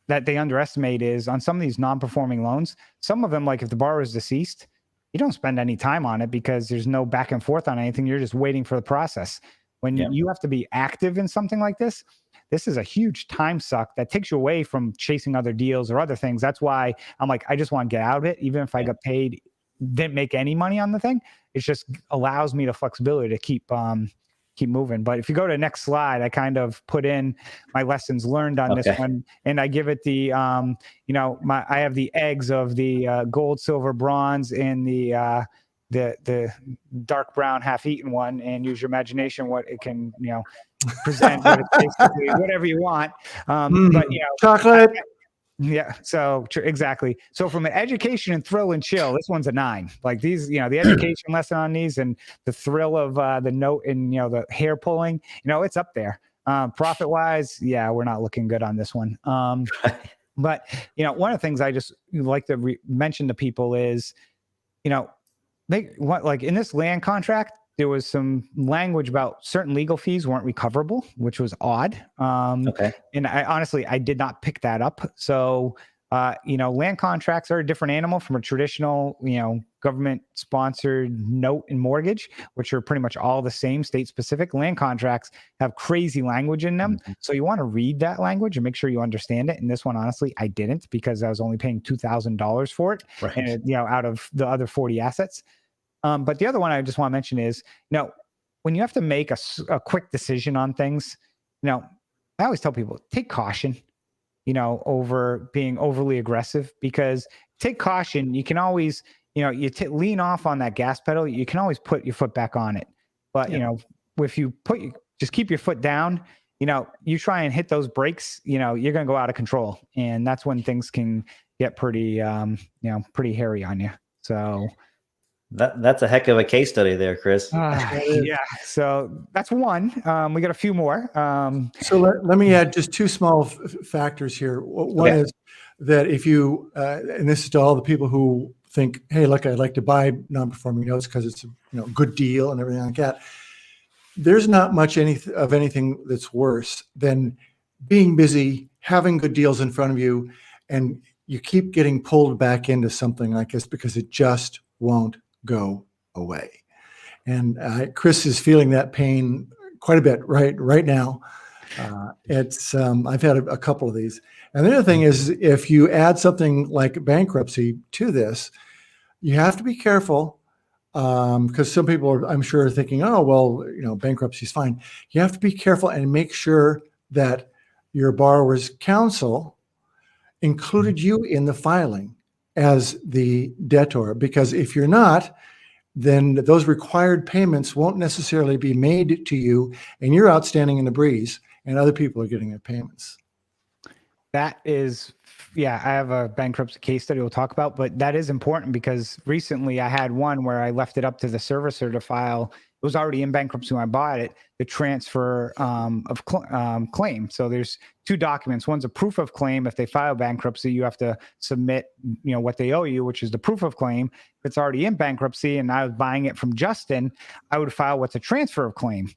that they underestimate is on some of these non-performing loans, some of them, like if the borrower is deceased, you don't spend any time on it because there's no back and forth on anything. You're just waiting for the process. When you have to be active in something like this is a huge time suck that takes you away from chasing other deals or other things. That's why I'm like, I just want to get out of it. Even if I got paid, didn't make any money on the thing, it just allows me the flexibility to keep moving. But if you go to the next slide, I kind of put in my lessons learned on this one, and I give it the, I have the eggs of the gold, silver, bronze, and the dark brown half-eaten one, and use your imagination what it can, present. But it's basically whatever you want. But chocolate. Yeah. So exactly. So from an education and thrill and chill, this one's a 9. Like these, the education lesson on these and the thrill of the note and, the hair pulling, it's up there. Profit wise, yeah, we're not looking good on this one. But, one of the things I just like to mention to people is, like in this land contract, there was some language about certain legal fees weren't recoverable, which was odd. And I did not pick that up. So, land contracts are a different animal from a traditional, government sponsored note and mortgage, which are pretty much all the same, state specific. Land contracts have crazy language in them. Mm-hmm. So you want to read that language and make sure you understand it. And this one, honestly, I didn't, because I was only paying $2,000 for it, right. And out of the other 40 assets. But the other one I just want to mention is, when you have to make a quick decision on things, I always tell people, take caution, over being overly aggressive, because take caution. You can always, lean off on that gas pedal. You can always put your foot back on it. But, if you just keep your foot down, you try and hit those brakes, you're going to go out of control. And that's when things can get pretty, pretty hairy on you. So. That's a heck of a case study there, Chris. Yeah. So that's one. We got a few more. So let me add just two small factors here. One is that if you, and this is to all the people who think, hey, look, I'd like to buy non-performing notes because it's a good deal and everything like that. There's not much of anything that's worse than being busy, having good deals in front of you, and you keep getting pulled back into something like this because it just won't go away. And Chris is feeling that pain quite a bit right now. I've had a couple of these. And the other thing is, if you add something like bankruptcy to this, you have to be careful because some people are, I'm sure, thinking, oh, well, bankruptcy is fine. You have to be careful and make sure that your borrower's counsel included you in the filing as the debtor, because if you're not, then those required payments won't necessarily be made to you, and you're outstanding in the breeze, and other people are getting their payments. That is, I have a bankruptcy case study we'll talk about, but that is important because recently I had one where I left it up to the servicer to file. It was already in bankruptcy when I bought it, the transfer of claim. So there's two documents. One's a proof of claim. If they file bankruptcy, you have to submit, what they owe you, which is the proof of claim. If it's already in bankruptcy and I was buying it from Justin, I would file what's a transfer of claim.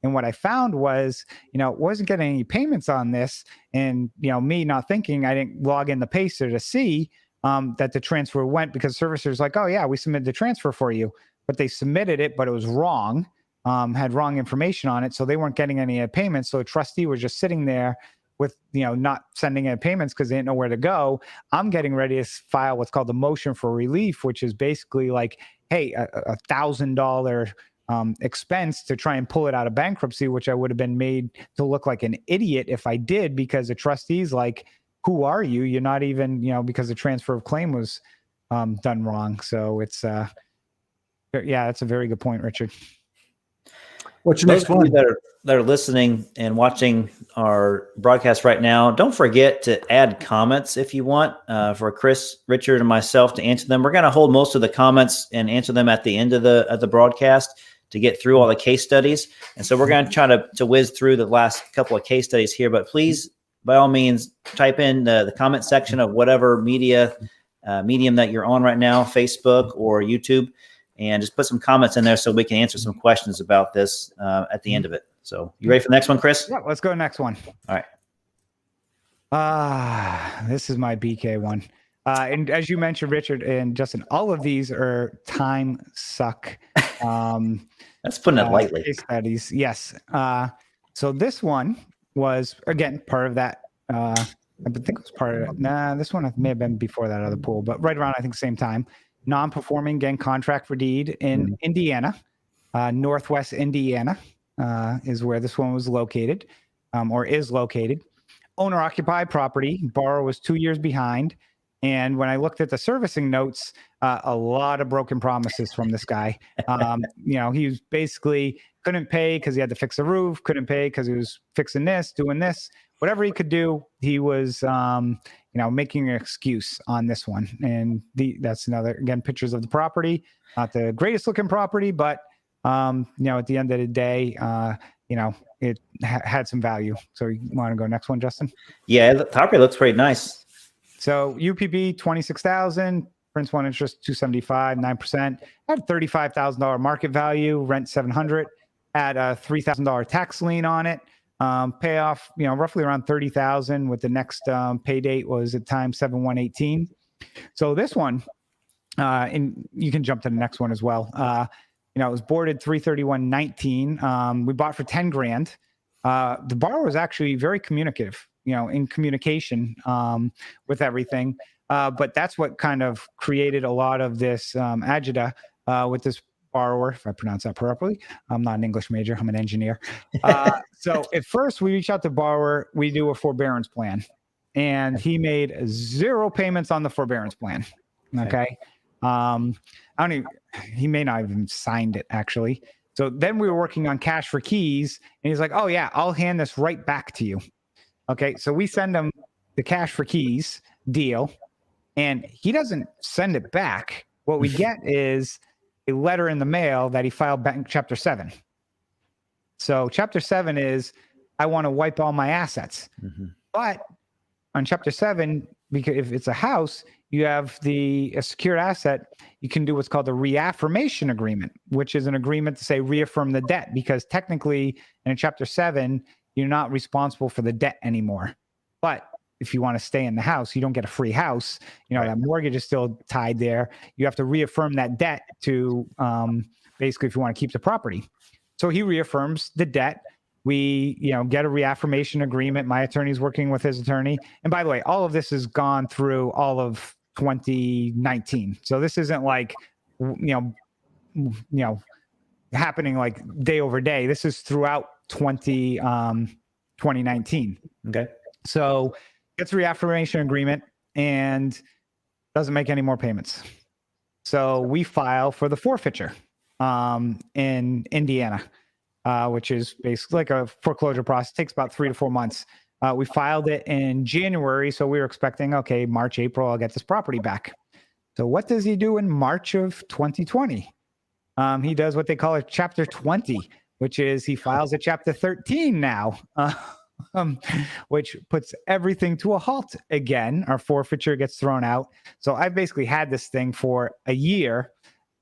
And what I found was, wasn't getting any payments on this. And, me not thinking, I didn't log in the Pacer to see that the transfer went, because servicer's like, oh yeah, we submitted the transfer for you. But they submitted it, but it was wrong, had wrong information on it. So they weren't getting any payments. So a trustee was just sitting there with, not sending in payments because they didn't know where to go. I'm getting ready to file what's called the motion for relief, which is basically like, hey, $1,000 expense to try and pull it out of bankruptcy, which I would have been made to look like an idiot if I did, because the trustee's like, who are you? You're not even, because the transfer of claim was done wrong. So it's, that's a very good point, Richard. What's your next one? That are listening and watching our broadcast right now, don't forget to add comments if you want for Chris, Richard, and myself to answer them. We're going to hold most of the comments and answer them at the end of the broadcast to get through all the case studies. And so we're going to try to whiz through the last couple of case studies here. But please, by all means, type in the comment section of whatever medium that you're on right now, Facebook or YouTube, and just put some comments in there so we can answer some questions about this at the end of it. So you ready for the next one, Chris? Yeah, let's go to the next one. All right. This is my BK one. And as you mentioned, Richard and Justin, all of these are time suck. That's putting it lightly. Case studies. Yes. So this one was, again, part of that. I think it was part of it. Nah, this one may have been before that other pool, but right around, I think, same time. Non-performing, again, contract for deed in Indiana, Northwest Indiana is where this one was located, or is located. Owner-occupied property. Borrower was 2 years behind. And when I looked at the servicing notes, a lot of broken promises from this guy. He was basically couldn't pay because he had to fix the roof, couldn't pay because he was fixing this, doing this. Whatever he could do, he was, making an excuse on this one. And that's another, again, pictures of the property. Not the greatest looking property, but, at the end of the day, it had some value. So you want to go next one, Justin? Yeah, the property looks pretty nice. So UPB, 26,000, principal and interest, 275, 9%, had $35,000 market value, rent 700, had a $3,000 tax lien on it. Payoff, roughly around 30,000 with the next pay date was at time 7/1/18. So this one, and you can jump to the next one as well. It was boarded 3/31/19. We bought for 10 grand. The borrower was actually very communicative, in communication with everything. But that's what kind of created a lot of this agita with this borrower, if I pronounce that properly. I'm not an English major, I'm an engineer. So at first we reach out to borrower, we do a forbearance plan, and he made 0 payments on the forbearance plan. Okay. He may not have even signed it actually. So then we were working on cash for keys, and he's like, oh yeah, I'll hand this right back to you. Okay. So we send him the cash for keys deal, and he doesn't send it back. What we get is a letter in the mail that he filed Bank Chapter 7. So Chapter 7 is, I want to wipe all my assets. Mm-hmm. But on Chapter 7, because if it's a house, you have a secured asset, you can do what's called a reaffirmation agreement, which is an agreement to say reaffirm the debt, because technically in Chapter 7, you're not responsible for the debt anymore. But if you want to stay in the house, you don't get a free house. Right. That mortgage is still tied there. You have to reaffirm that debt to basically if you want to keep the property. So he reaffirms the debt. We, get a reaffirmation agreement. My attorney's working with his attorney. And by the way, all of this has gone through all of 2019. So this isn't like, happening like day over day. This is throughout 2019. Okay. So gets a reaffirmation agreement and doesn't make any more payments. So we file for the forfeiture in Indiana, which is basically like a foreclosure process. It takes about 3 to 4 months. We filed it in January, so we were expecting, okay, March, April, I'll get this property back. So what does he do in March of 2020? He does what they call a Chapter 20, which is he files a Chapter 13 now, which puts everything to a halt again. Our forfeiture gets thrown out. So I basically had this thing for a year,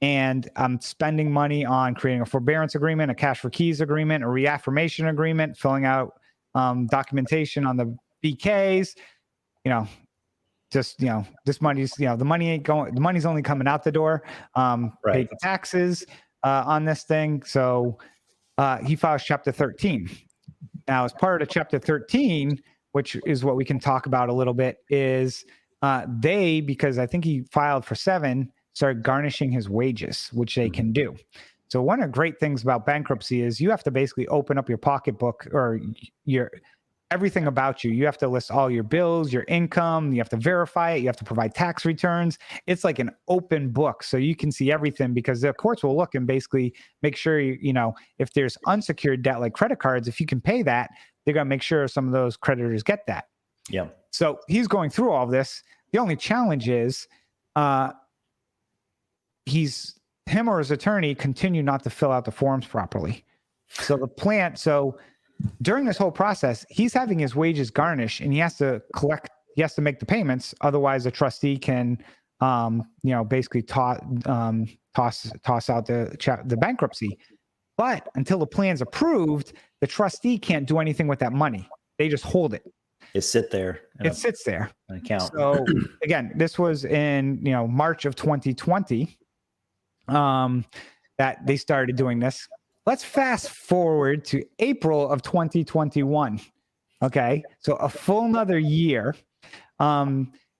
and I'm spending money on creating a forbearance agreement, a cash for keys agreement, a reaffirmation agreement, filling out documentation on the BKs, this money's, the money ain't going, the money's only coming out the door. Right. Paid the taxes on this thing. So he files Chapter 13. Now, as part of Chapter 13, which is what we can talk about a little bit, is because I think he filed for 7, started garnishing his wages, which they can do. So one of the great things about bankruptcy is you have to basically open up your pocketbook or everything about you. You have to list all your bills, your income. You have to verify it. You have to provide tax returns. It's like an open book, so you can see everything, because the courts will look and basically make sure if there's unsecured debt like credit cards, if you can pay that, they're going to make sure some of those creditors get that. Yeah. So he's going through all of this. The only challenge is him or his attorney continue not to fill out the forms properly. So during this whole process, he's having his wages garnished, and he has to make the payments. Otherwise, the trustee can, basically toss out the bankruptcy. But until the plan's approved, the trustee can't do anything with that money. They just hold it. It sits there. It sits there. An account. So again, this was in March of 2020 that they started doing this. Let's fast forward to April of 2021. Okay, so a full another year.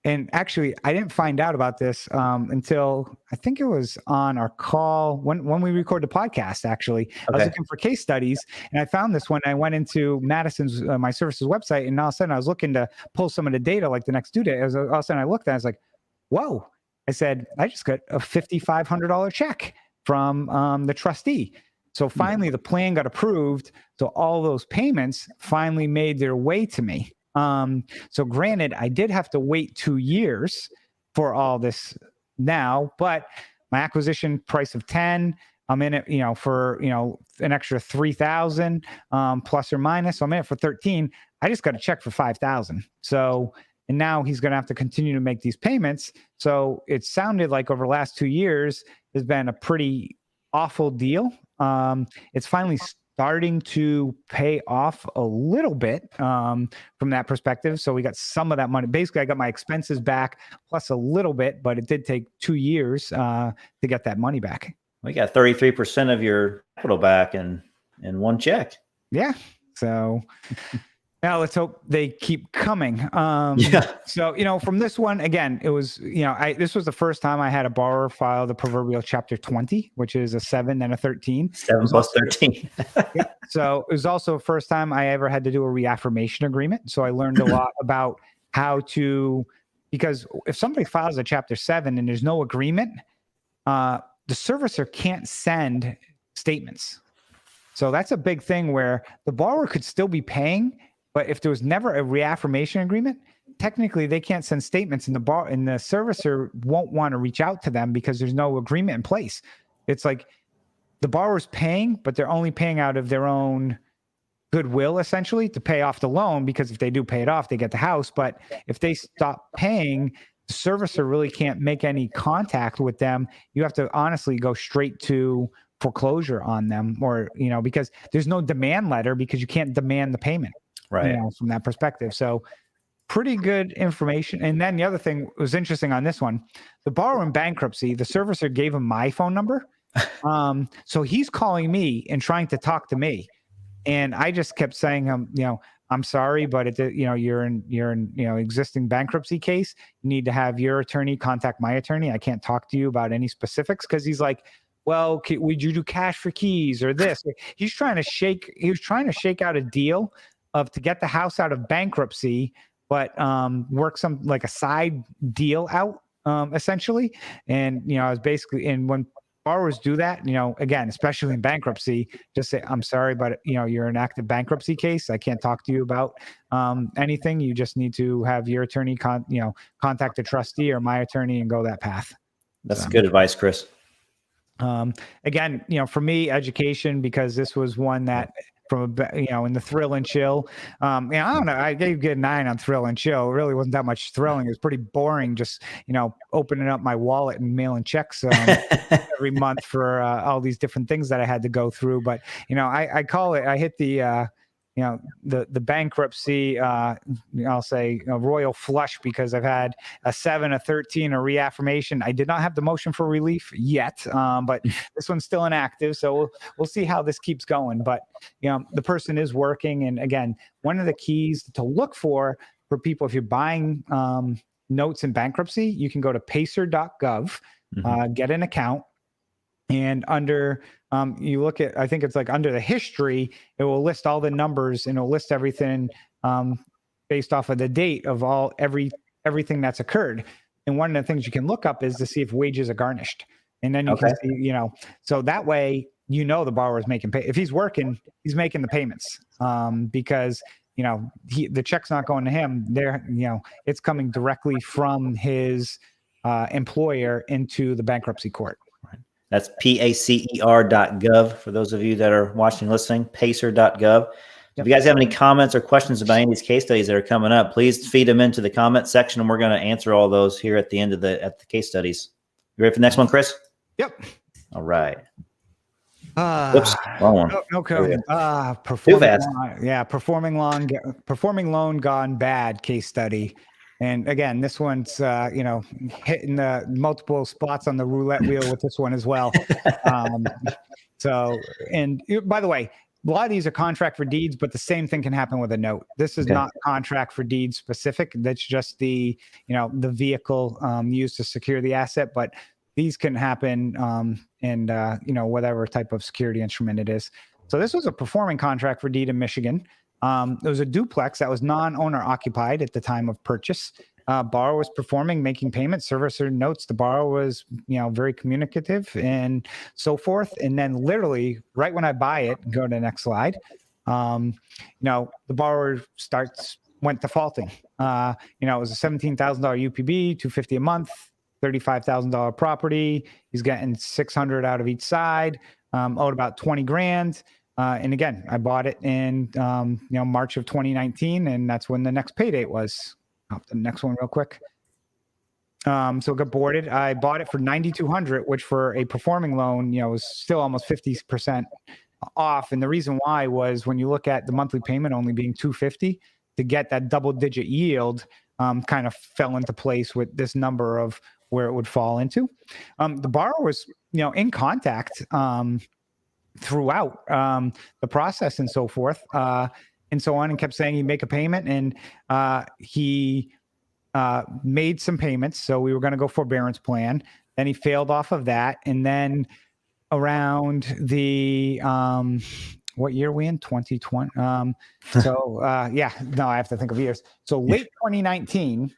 And actually, I didn't find out about this until I think it was on our call when we record the podcast. Actually, I was looking for case studies, and I found this when I went into Madison's my services website, and all of a sudden I was looking to pull some of the data like the next due date. All of a sudden I looked at it, I was like, "Whoa!" I said, "I just got a $5,500 check from the trustee." So finally, the plan got approved. So all those payments finally made their way to me. So granted, I did have to wait 2 years for all this now, but my acquisition price of 10, I'm in it, for, an extra 3,000, plus or minus. So I'm in it for 13. I just got a check for 5,000. So, and now he's going to have to continue to make these payments. So it sounded like over the last 2 years has been a pretty awful deal. It's finally starting to pay off a little bit from that perspective. So we got some of that money. Basically, I got my expenses back plus a little bit, but it did take 2 years to get that money back. We got 33% of your capital back in one check. Yeah. So now let's hope they keep coming. So, from this one, again, it was, this was the first time I had a borrower file the proverbial Chapter 20, which is a 7 and a 13. 7 plus 13. Yeah. So it was also the first time I ever had to do a reaffirmation agreement. So I learned a lot about how to, because if somebody files a Chapter 7 and there's no agreement, the servicer can't send statements. So that's a big thing where the borrower could still be paying, but if there was never a reaffirmation agreement, technically they can't send statements, and the servicer won't want to reach out to them because there's no agreement in place. it's like the borrower's paying, but they're only paying out of their own goodwill, essentially, to pay off the loan, because if they do pay it off, they get the house. But if they stop paying, the servicer really can't make any contact with them. You have to honestly go straight to foreclosure on them, or, because there's no demand letter, because you can't demand the payment, right? From that perspective. So pretty good information. And then the other thing was interesting on this one, the borrower in bankruptcy, the servicer gave him my phone number. So he's calling me and trying to talk to me. And I just kept saying, I'm sorry, but you're in existing bankruptcy case. You need to have your attorney contact my attorney. I can't talk to you about any specifics, because he's like, well, would you do cash for keys or this? He was trying to shake out a deal to get the house out of bankruptcy, but work some like a side deal out, essentially. And I was basically, and when borrowers do that, again, especially in bankruptcy, just say, I'm sorry, but you're an active bankruptcy case. I can't talk to you about anything. You just need to have your attorney contact a trustee or my attorney and go that path. That's good advice, Chris. Again, for me, education, because this was one that from in the thrill and chill. I don't know. I gave good 9 on thrill and chill. It really wasn't that much thrilling. It was pretty boring. Just opening up my wallet and mailing checks every month for all these different things that I had to go through. But I call it. I hit the the bankruptcy, I'll say a royal flush, because I've had a 7, a 13, a reaffirmation. I did not have the motion for relief yet, but this one's still inactive. So we'll see how this keeps going. But, the person is working. And again, one of the keys to look for people, if you're buying notes in bankruptcy, you can go to pacer.gov, get an account. And under, you look at, I think it's like under the history, it will list all the numbers, and it'll list everything based off of the date of everything that's occurred. And one of the things you can look up is to see if wages are garnished. And then you can see, so that way, the borrower is making pay. If he's working, he's making the payments, because, the check's not going to him. It's coming directly from his employer into the bankruptcy court. That's pacer.gov for those of you that are watching and listening, pacer.gov. If you guys have any comments or questions about any of these case studies that are coming up, please feed them into the comment section, and we're going to answer all those here at the end of the case studies. You ready for the next one, Chris? Yep. All right. Whoops, wrong one. No code. Too fast. Performing loan gone bad case study. And again, this one's, hitting the multiple spots on the roulette wheel with this one as well. And by the way, a lot of these are contract for deeds, but the same thing can happen with a note. This is not contract for deeds specific. That's just the vehicle used to secure the asset. But these can happen in whatever type of security instrument it is. So this was a performing contract for deed in Michigan. It was a duplex that was non-owner occupied at the time of purchase. Borrower was performing, making payments. Servicer notes the borrower was, very communicative and so forth. And then literally right when I buy it, go to the next slide, the borrower went defaulting. It was a $17,000 UPB, $250 a month, $35,000 property. He's getting $600 out of each side, owed about $20,000. And again, I bought it in, March of 2019, and that's when the next pay date was. The next one real quick. So it got boarded. I bought it for $9,200, which for a performing loan, was still almost 50% off. And the reason why was when you look at the monthly payment only being $250, to get that double-digit yield, kind of fell into place with this number of where it would fall into. The borrower was, in contact throughout the process and so forth, and so on, and kept saying he'd make a payment, and he made some payments. So we were going to go forbearance plan. Then he failed off of that, and then around the what year are we in? 2020. I have to think of years. So late 2019.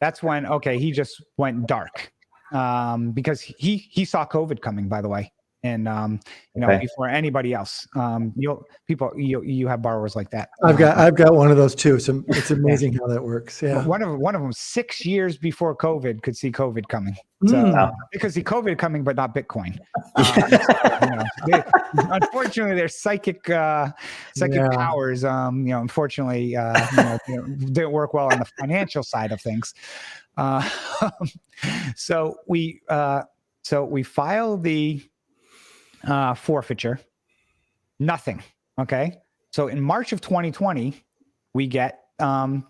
That's when he just went dark, because he saw COVID coming, by the way. and Okay. before anybody else. You have borrowers like that. I've got one of those too. So it's amazing how that works. Yeah. One of them 6 years before COVID could see COVID coming. Mm. Because see COVID coming, but not Bitcoin. Unfortunately, their psychic powers, unfortunately, didn't work well on the financial side of things. So we file the forfeiture. Nothing. Okay. So in March of 2020, we get the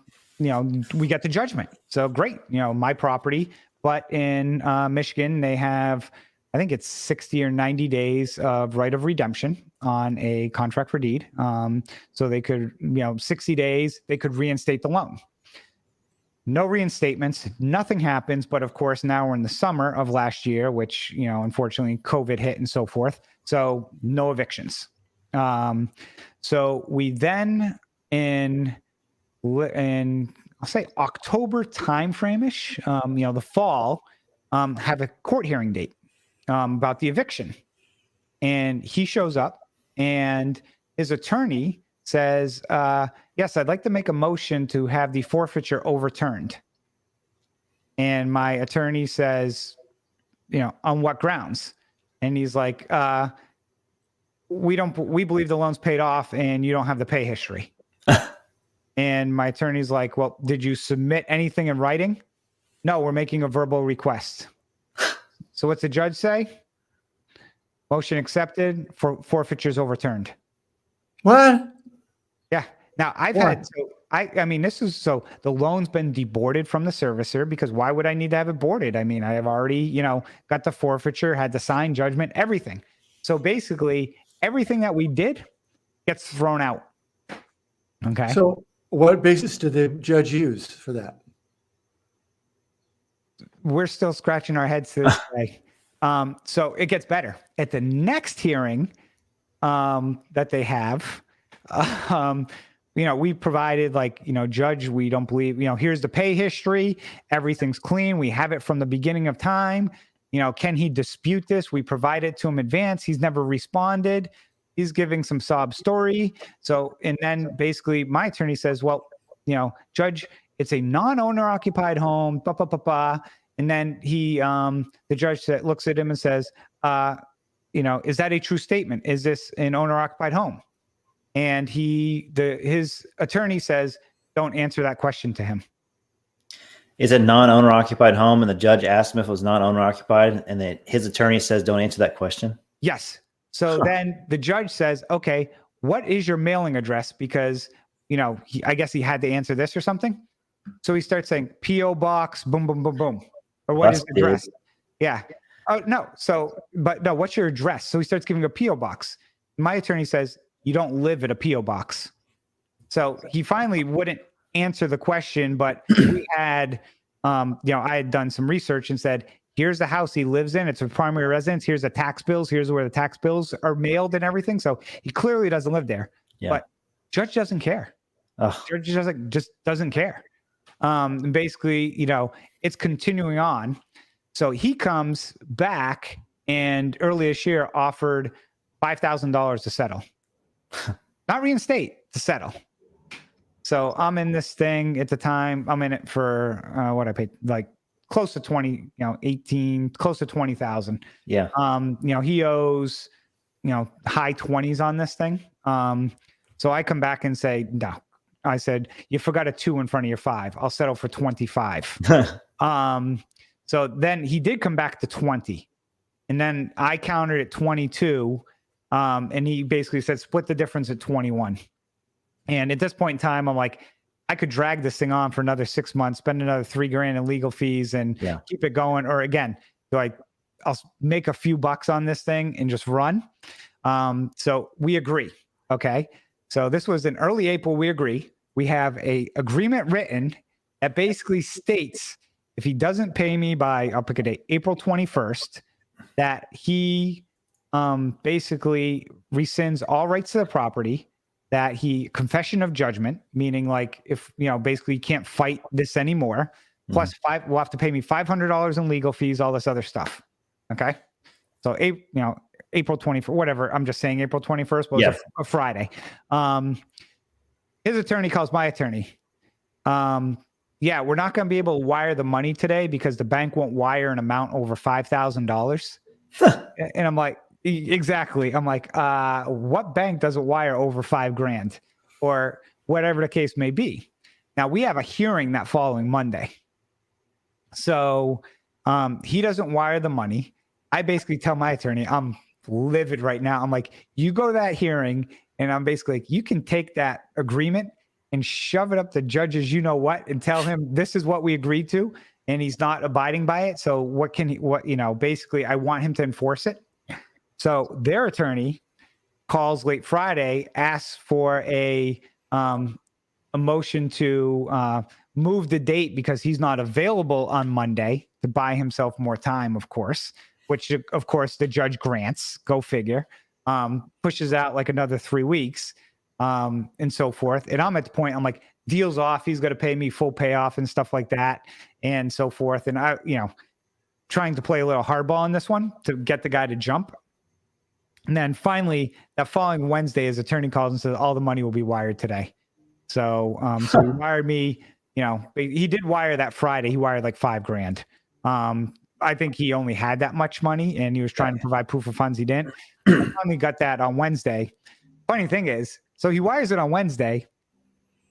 judgment. So great, my property. But in Michigan, they have, I think it's 60 or 90 days of right of redemption on a contract for deed. So they could, 60 days, they could reinstate the loan. No reinstatements, nothing happens. But of course, now we're in the summer of last year, which, unfortunately, COVID hit and so forth. So no evictions. So we then in I'll say October timeframe-ish, the fall, have a court hearing date about the eviction. And he shows up and his attorney says, yes, I'd like to make a motion to have the forfeiture overturned. And my attorney says, on what grounds? And he's like, we believe the loan's paid off and you don't have the pay history. And my attorney's like, well, did you submit anything in writing? No, we're making a verbal request. So what's the judge say? Motion accepted, for forfeitures overturned. What? Yeah. Now the loan's been deboarded from the servicer, because why would I need to have it boarded? I mean, I have already, got the forfeiture, had the signed judgment, everything. So basically everything that we did gets thrown out. Okay. So what basis did the judge use for that? We're still scratching our heads to this day. So it gets better. At the next hearing that they have, we provided judge, we don't believe, here's the pay history. Everything's clean. We have it from the beginning of time. Can he dispute this? We provided to him in advance. He's never responded. He's giving some sob story. So, and then basically my attorney says, well, judge, it's a non-owner occupied home, blah, blah, blah, blah. And then the judge looks at him and says, is that a true statement? Is this an owner occupied home? And his attorney says, don't answer that question to him. Is it non-owner occupied home? And the judge asked him if it was non-owner occupied, and then his attorney says, don't answer that question. Yes. So then the judge says, okay, what is your mailing address? Because, I guess he had to answer this or something. So he starts saying P.O. box, boom, boom, boom, boom. Or what is the address? Yeah. Oh, no. What's your address? So he starts giving a P.O. box. My attorney says, you don't live at a P.O. box. So he finally wouldn't answer the question, but we had, I had done some research and said, here's the house he lives in. It's a primary residence. Here's the tax bills. Here's where the tax bills are mailed and everything. So he clearly doesn't live there. Yeah. But judge doesn't care. Judge just doesn't care. And basically, it's continuing on. So he comes back and earlier this year offered $5,000 to settle. Not reinstate, to settle. So I'm in this thing at the time. I'm in it for what I paid, close to 20, 18, close to 20,000. Yeah. He owes, high 20s on this thing. So I come back and say, no. I said, you forgot a 2 in front of your 5. I'll settle for 25. So then he did come back to 20. And then I countered at 22. And he basically said, split the difference at 21. And at this point in time, I'm like, I could drag this thing on for another 6 months, spend another $3,000 in legal fees and keep it going. Or again, I'll make a few bucks on this thing and just run. So we agree. Okay. So this was in early April. We agree. We have a agreement written that basically states if he doesn't pay me by, I'll pick a date, April 21st, that he basically rescinds all rights to the property, that he confession of judgment, meaning if, basically you can't fight this anymore, plus will have to pay me $500 in legal fees, all this other stuff. Okay. So, April 24th, whatever. I'm just saying April 21st, but it was a Friday. His attorney calls my attorney. Yeah, we're not going to be able to wire the money today because the bank won't wire an amount over $5,000. And I'm like, exactly. I'm like, what bank doesn't wire over $5,000 or whatever the case may be? Now we have a hearing that following Monday. So he doesn't wire the money. I basically tell my attorney, I'm livid right now. I'm like, you go to that hearing, and I'm basically like, you can take that agreement and shove it up the judge's and tell him this is what we agreed to, and he's not abiding by it. So basically I want him to enforce it. So their attorney calls late Friday, asks for a motion to move the date because he's not available on Monday to buy himself more time, of course, which of course the judge grants, go figure, pushes out like another 3 weeks, and so forth. And I'm at the point, I'm like, deal's off. He's going to pay me full payoff and stuff like that and so forth. And I, trying to play a little hardball on this one to get the guy to jump. And then finally that following Wednesday, his attorney calls and says, all the money will be wired today. So, so he wired me, he did wire that Friday. He wired like $5,000. I think he only had that much money and he was trying to provide proof of funds. He didn't. I finally got that on Wednesday. Funny thing is, so he wires it on Wednesday.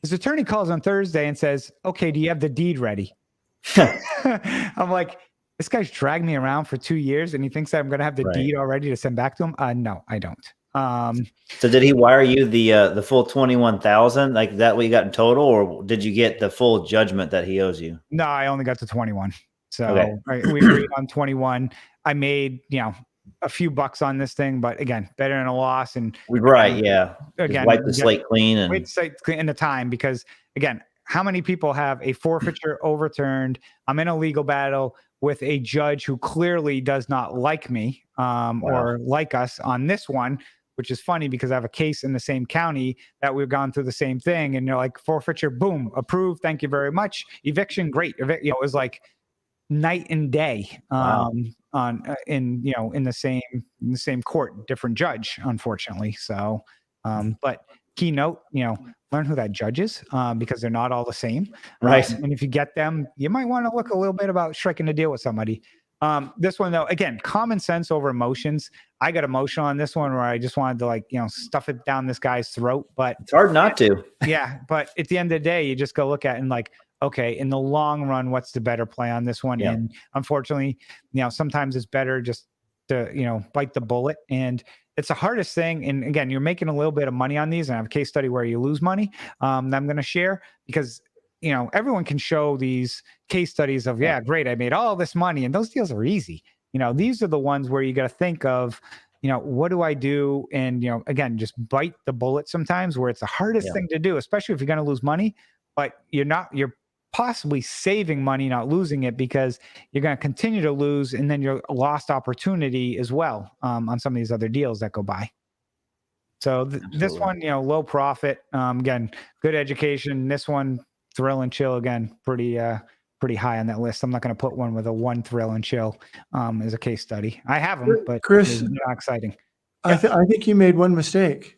His attorney calls on Thursday and says, okay, do you have the deed ready? I'm like, this guy's dragged me around for 2 years and he thinks that I'm going to have the deed already to send back to him. No, I don't. So did he wire you the full 21,000? Like that what you got in total, or did you get the full judgment that he owes you? No, I only got to 21. So we agreed on 21. I made, a few bucks on this thing, but again, better than a loss. And again, wipe the slate clean and wait the slate clean in the time, because again, how many people have a forfeiture overturned? I'm in a legal battle with a judge who clearly does not like me, or like us on this one, which is funny because I have a case in the same county that we've gone through the same thing. And they're like, forfeiture, boom, approved. Thank you very much. Eviction, great. It was like night and day in the same court, different judge, unfortunately. So, but keynote, learn who that judge is, because they're not all the same. Right. And if you get them, you might want to look a little bit about striking a deal with somebody. This one though, again, common sense over emotions. I got emotional on this one where I just wanted to stuff it down this guy's throat, but it's hard not to. Yeah. But at the end of the day, you just go look at it and like, okay, in the long run, what's the better play on this one? Yeah. And unfortunately, sometimes it's better just to, bite the bullet. And it's the hardest thing. And again, you're making a little bit of money on these, and I have a case study where you lose money that I'm going to share because, everyone can show these case studies of, great, I made all this money, and those deals are easy. These are the ones where you got to think of, what do I do? And, again, just bite the bullet sometimes, where it's the hardest thing to do, especially if you're going to lose money, but you're possibly saving money, not losing it, because you're going to continue to lose. And then you're lost opportunity as well, on some of these other deals that go by. So this one, low profit, again, good education. This one, thrill and chill, again, pretty high on that list. I'm not going to put one with a 1 thrill and chill as a case study. I have them, but Chris, they're not exciting. I think you made one mistake.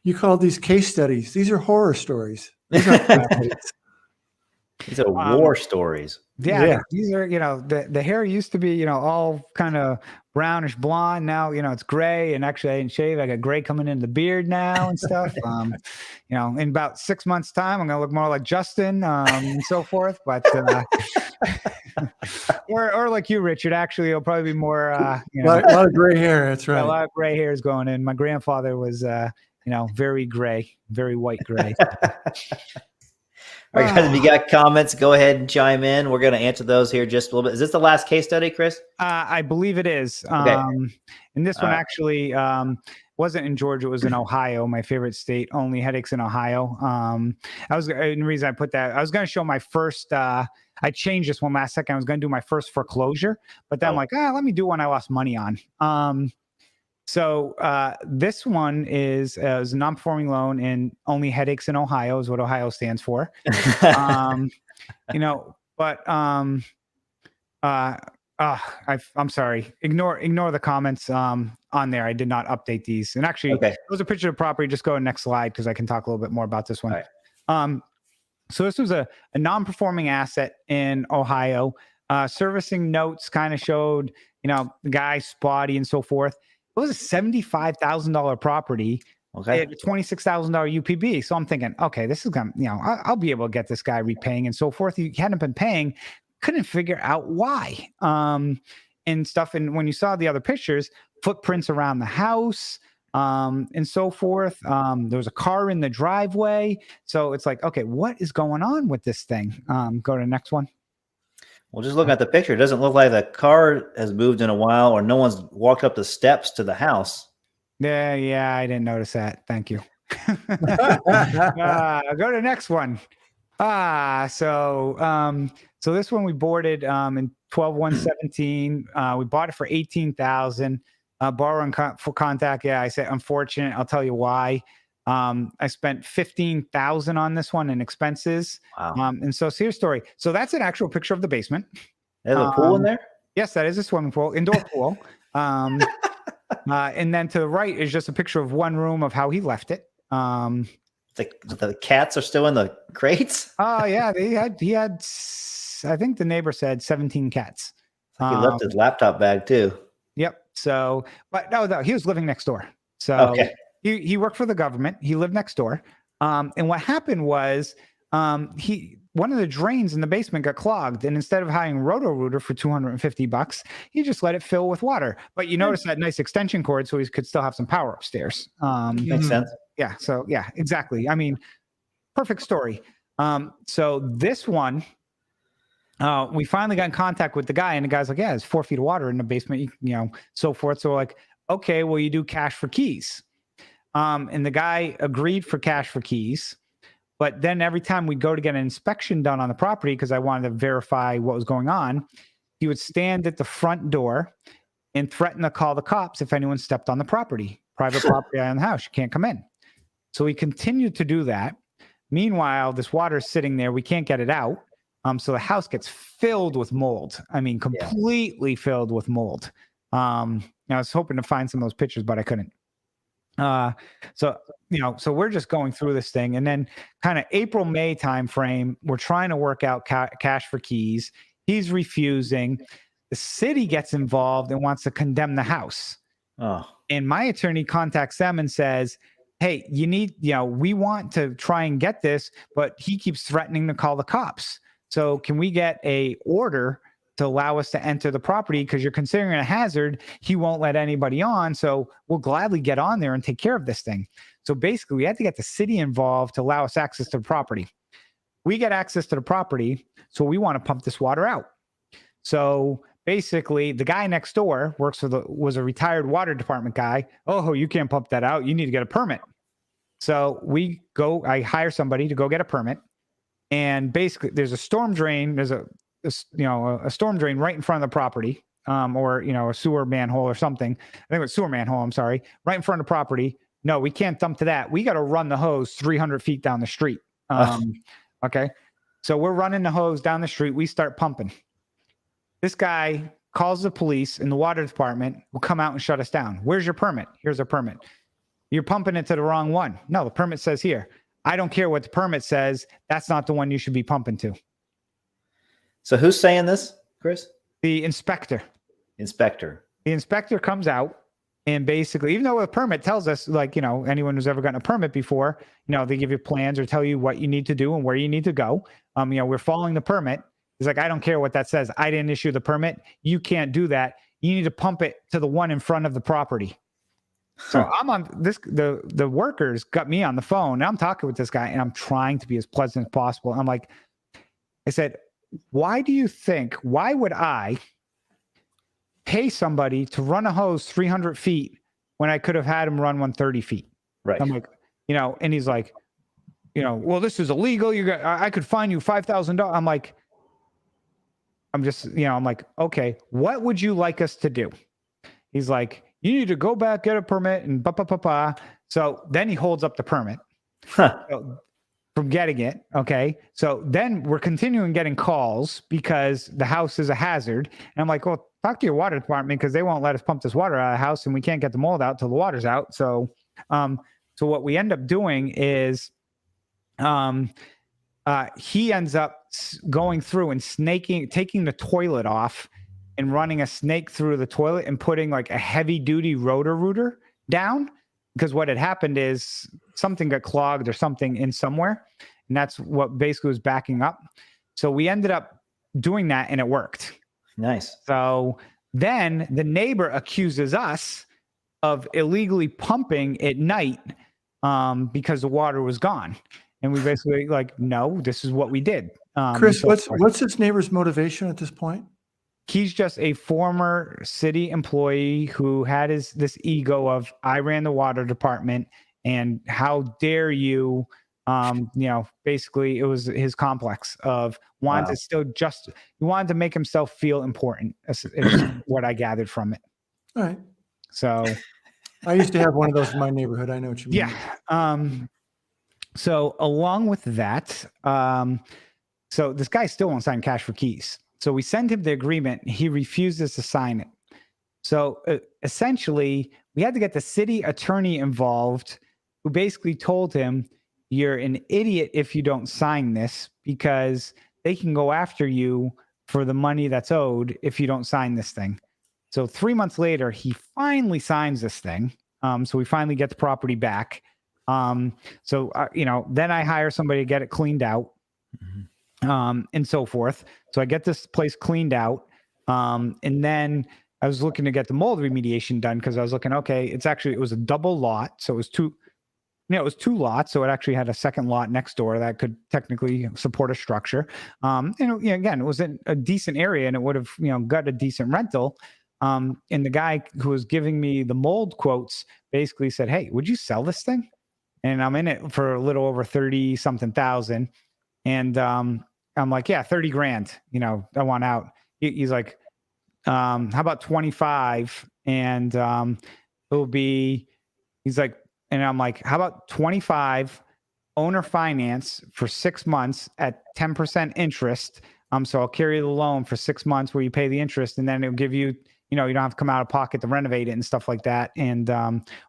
You called these case studies. These are horror stories. These are war stories. Yeah. These are, the hair used to be, all kind of brownish blonde. Now, it's gray, and actually I didn't shave. I got gray coming in the beard now and stuff. In about 6 months time, I'm going to look more like Justin, and so forth. But, or like you, Richard, actually, it'll probably be more, a lot of gray hair. That's right. A lot of gray hairs going in. My grandfather was, very gray, very white gray. All right, guys, if you got comments, go ahead and chime in. We're going to answer those here just a little bit. Is this the last case study, Chris? I believe it is. Okay. And this one actually wasn't in Georgia. It was in Ohio, my favorite state. Only headaches in Ohio. And the reason I put that, I was going to show my first, I changed this one last second. I was going to do my first foreclosure, but then I'm like, let me do one I lost money on. So this one is a non-performing loan, and only headaches in Ohio is what Ohio stands for. But I'm sorry. Ignore the comments on there. I did not update these. And actually, Okay. it was a picture of the property. Just go to the next slide because I can talk a little bit more about this one. All right. So this was a non-performing asset in Ohio. Servicing notes kind of showed, the guy spotty and so forth. It was a $75,000 property. Okay. At a $26,000 UPB. So I'm thinking, okay, this is going to, I'll be able to get this guy repaying and so forth. He hadn't been paying, couldn't figure out why, and stuff. And when you saw the other pictures, footprints around the house, and so forth. There was a car in the driveway. So it's like, okay, what is going on with this thing? Go to the next one. Well, just looking at the picture, it doesn't look like the car has moved in a while or no one's walked up the steps to the house. Yeah, I didn't notice that. Thank you. Go to the next one. So this one we boarded in 12/1/17. We bought it for $18,000. Borrowing for contact. Yeah, I said unfortunate. I'll tell you why. I spent $15,000 on this one in expenses. Wow. And so here's the story. So that's an actual picture of the basement. There's a pool in there? Yes, that is a swimming pool, indoor pool. And then to the right is just a picture of one room of how he left it. The cats are still in the crates? Oh yeah, he had I think the neighbor said 17 cats. He left his laptop bag too. Yep. So, but no, he was living next door. So okay. He worked for the government. He lived next door. And what happened was one of the drains in the basement got clogged, and instead of hiring Roto-Rooter for $250, he just let it fill with water. But you notice that nice extension cord, so he could still have some power upstairs. Makes sense. Yeah. So yeah, exactly. I mean, perfect story. So this one, we finally got in contact with the guy, and the guy's like, "Yeah, there's 4 feet of water in the basement, so forth." So we're like, "Okay, well, you do cash for keys." And the guy agreed for cash for keys. But then every time we'd go to get an inspection done on the property, because I wanted to verify what was going on, he would stand at the front door and threaten to call the cops if anyone stepped on the property. Private property on the house, you can't come in. So he continued to do that. Meanwhile, this water is sitting there. We can't get it out. So the house gets filled with mold. I mean, completely filled with mold. I was hoping to find some of those pictures, but I couldn't. So we're just going through this thing, and then kind of April, May timeframe, we're trying to work out cash for keys. He's refusing. The city gets involved and wants to condemn the house. Oh. And my attorney contacts them and says, "Hey, we want to try and get this, but he keeps threatening to call the cops. So can we get a order to allow us to enter the property, because you're considering it a hazard. He won't let anybody on. So we'll gladly get on there and take care of this thing." So basically we had to get the city involved to allow us access to the property. We get access to the property. So we want to pump this water out. So basically the guy next door was a retired water department guy. "Oh, you can't pump that out. You need to get a permit." So I hire somebody to go get a permit. And basically there's a storm drain. There's a storm drain right in front of the property, or a sewer manhole or something. I think it was sewer manhole. I'm sorry, right in front of the property. No, we can't dump to that. We got to run the hose 300 feet down the street. Okay, so we're running the hose down the street. We start pumping. This guy calls the police, and the water department will come out and shut us down. "Where's your permit?" "Here's a permit." "You're pumping it to the wrong one." "No, the permit says here." "I don't care what the permit says. That's not the one you should be pumping to." So who's saying this, Chris? The inspector. The inspector comes out, and basically, even though a permit tells us, anyone who's ever gotten a permit before, they give you plans or tell you what you need to do and where you need to go. We're following the permit. He's like, "I don't care what that says. I didn't issue the permit. You can't do that. You need to pump it to the one in front of the property." So I'm on this, the workers got me on the phone, and I'm talking with this guy, and I'm trying to be as pleasant as possible. I'm like, I said, why would I pay somebody to run a hose 300 feet when I could have had him run 130 feet? Right. I'm like, and he's like, "Well, this is illegal. I could fine you $5,000. I'm like, "Okay, what would you like us to do?" He's like, "You need to go back, get a permit," and So then he holds up the permit. From getting it. Okay. So then we're continuing getting calls because the house is a hazard. And I'm like, "Well, talk to your water department because they won't let us pump this water out of the house and we can't get the mold out till the water's out. So, so what we end up doing is, he ends up going through and taking the toilet off and running a snake through the toilet and putting like a heavy duty rotor-rooter down, because what had happened is something got clogged or something in somewhere. And that's what basically was backing up. So we ended up doing that and it worked. Nice. So then the neighbor accuses us of illegally pumping at night because the water was gone. And we basically like, no, this is what we did. Chris, what's this neighbor's motivation at this point? He's just a former city employee who had this ego of, I ran the water department and how dare you, basically it was his complex of wanted to he wanted to make himself feel important. Is what I gathered from it. All right. So I used to have one of those in my neighborhood. I know what you mean. Yeah. So along with that, so this guy still won't sign cash for keys. So we send him the agreement. He refuses to sign it. So essentially, we had to get the city attorney involved, who basically told him, you're an idiot if you don't sign this, because they can go after you for the money that's owed if you don't sign this thing. So 3 months later, he finally signs this thing. So we finally get the property back. Then I hire somebody to get it cleaned out. And so forth. So I get this place cleaned out. And then I was looking to get the mold remediation done because I was looking, it was a double lot. So it was two lots. So it actually had a second lot next door that could technically support a structure. Again, it was in a decent area and it would have, got a decent rental. And the guy who was giving me the mold quotes basically said, hey, would you sell this thing? And I'm in it for a little over 30 something thousand. And, I'm like, yeah, 30 grand, I want out. He's like, how about 25? And, he's like, and I'm like, how about 25 owner finance for 6 months at 10% interest? So I'll carry the loan for 6 months where you pay the interest, and then it'll give you, you don't have to come out of pocket to renovate it and stuff like that, and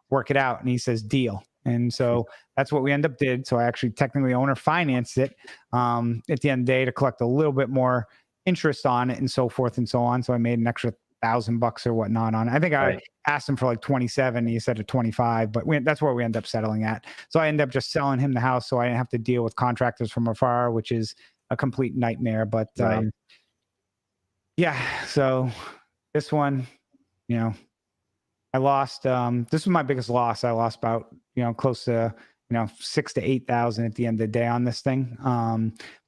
work it out. And he says, deal. And so that's what we end up did. So I actually technically owner financed it at the end of the day to collect a little bit more interest on it and so forth and so on. So I made an extra $1,000 or whatnot on it. I think I asked him for like 27. He said 25, but that's where we end up settling at. So I end up just selling him the house so I didn't have to deal with contractors from afar, which is a complete nightmare. But so this one, I lost, this was my biggest loss. I lost about, close to, 6,000 to 8,000 at the end of the day on this thing.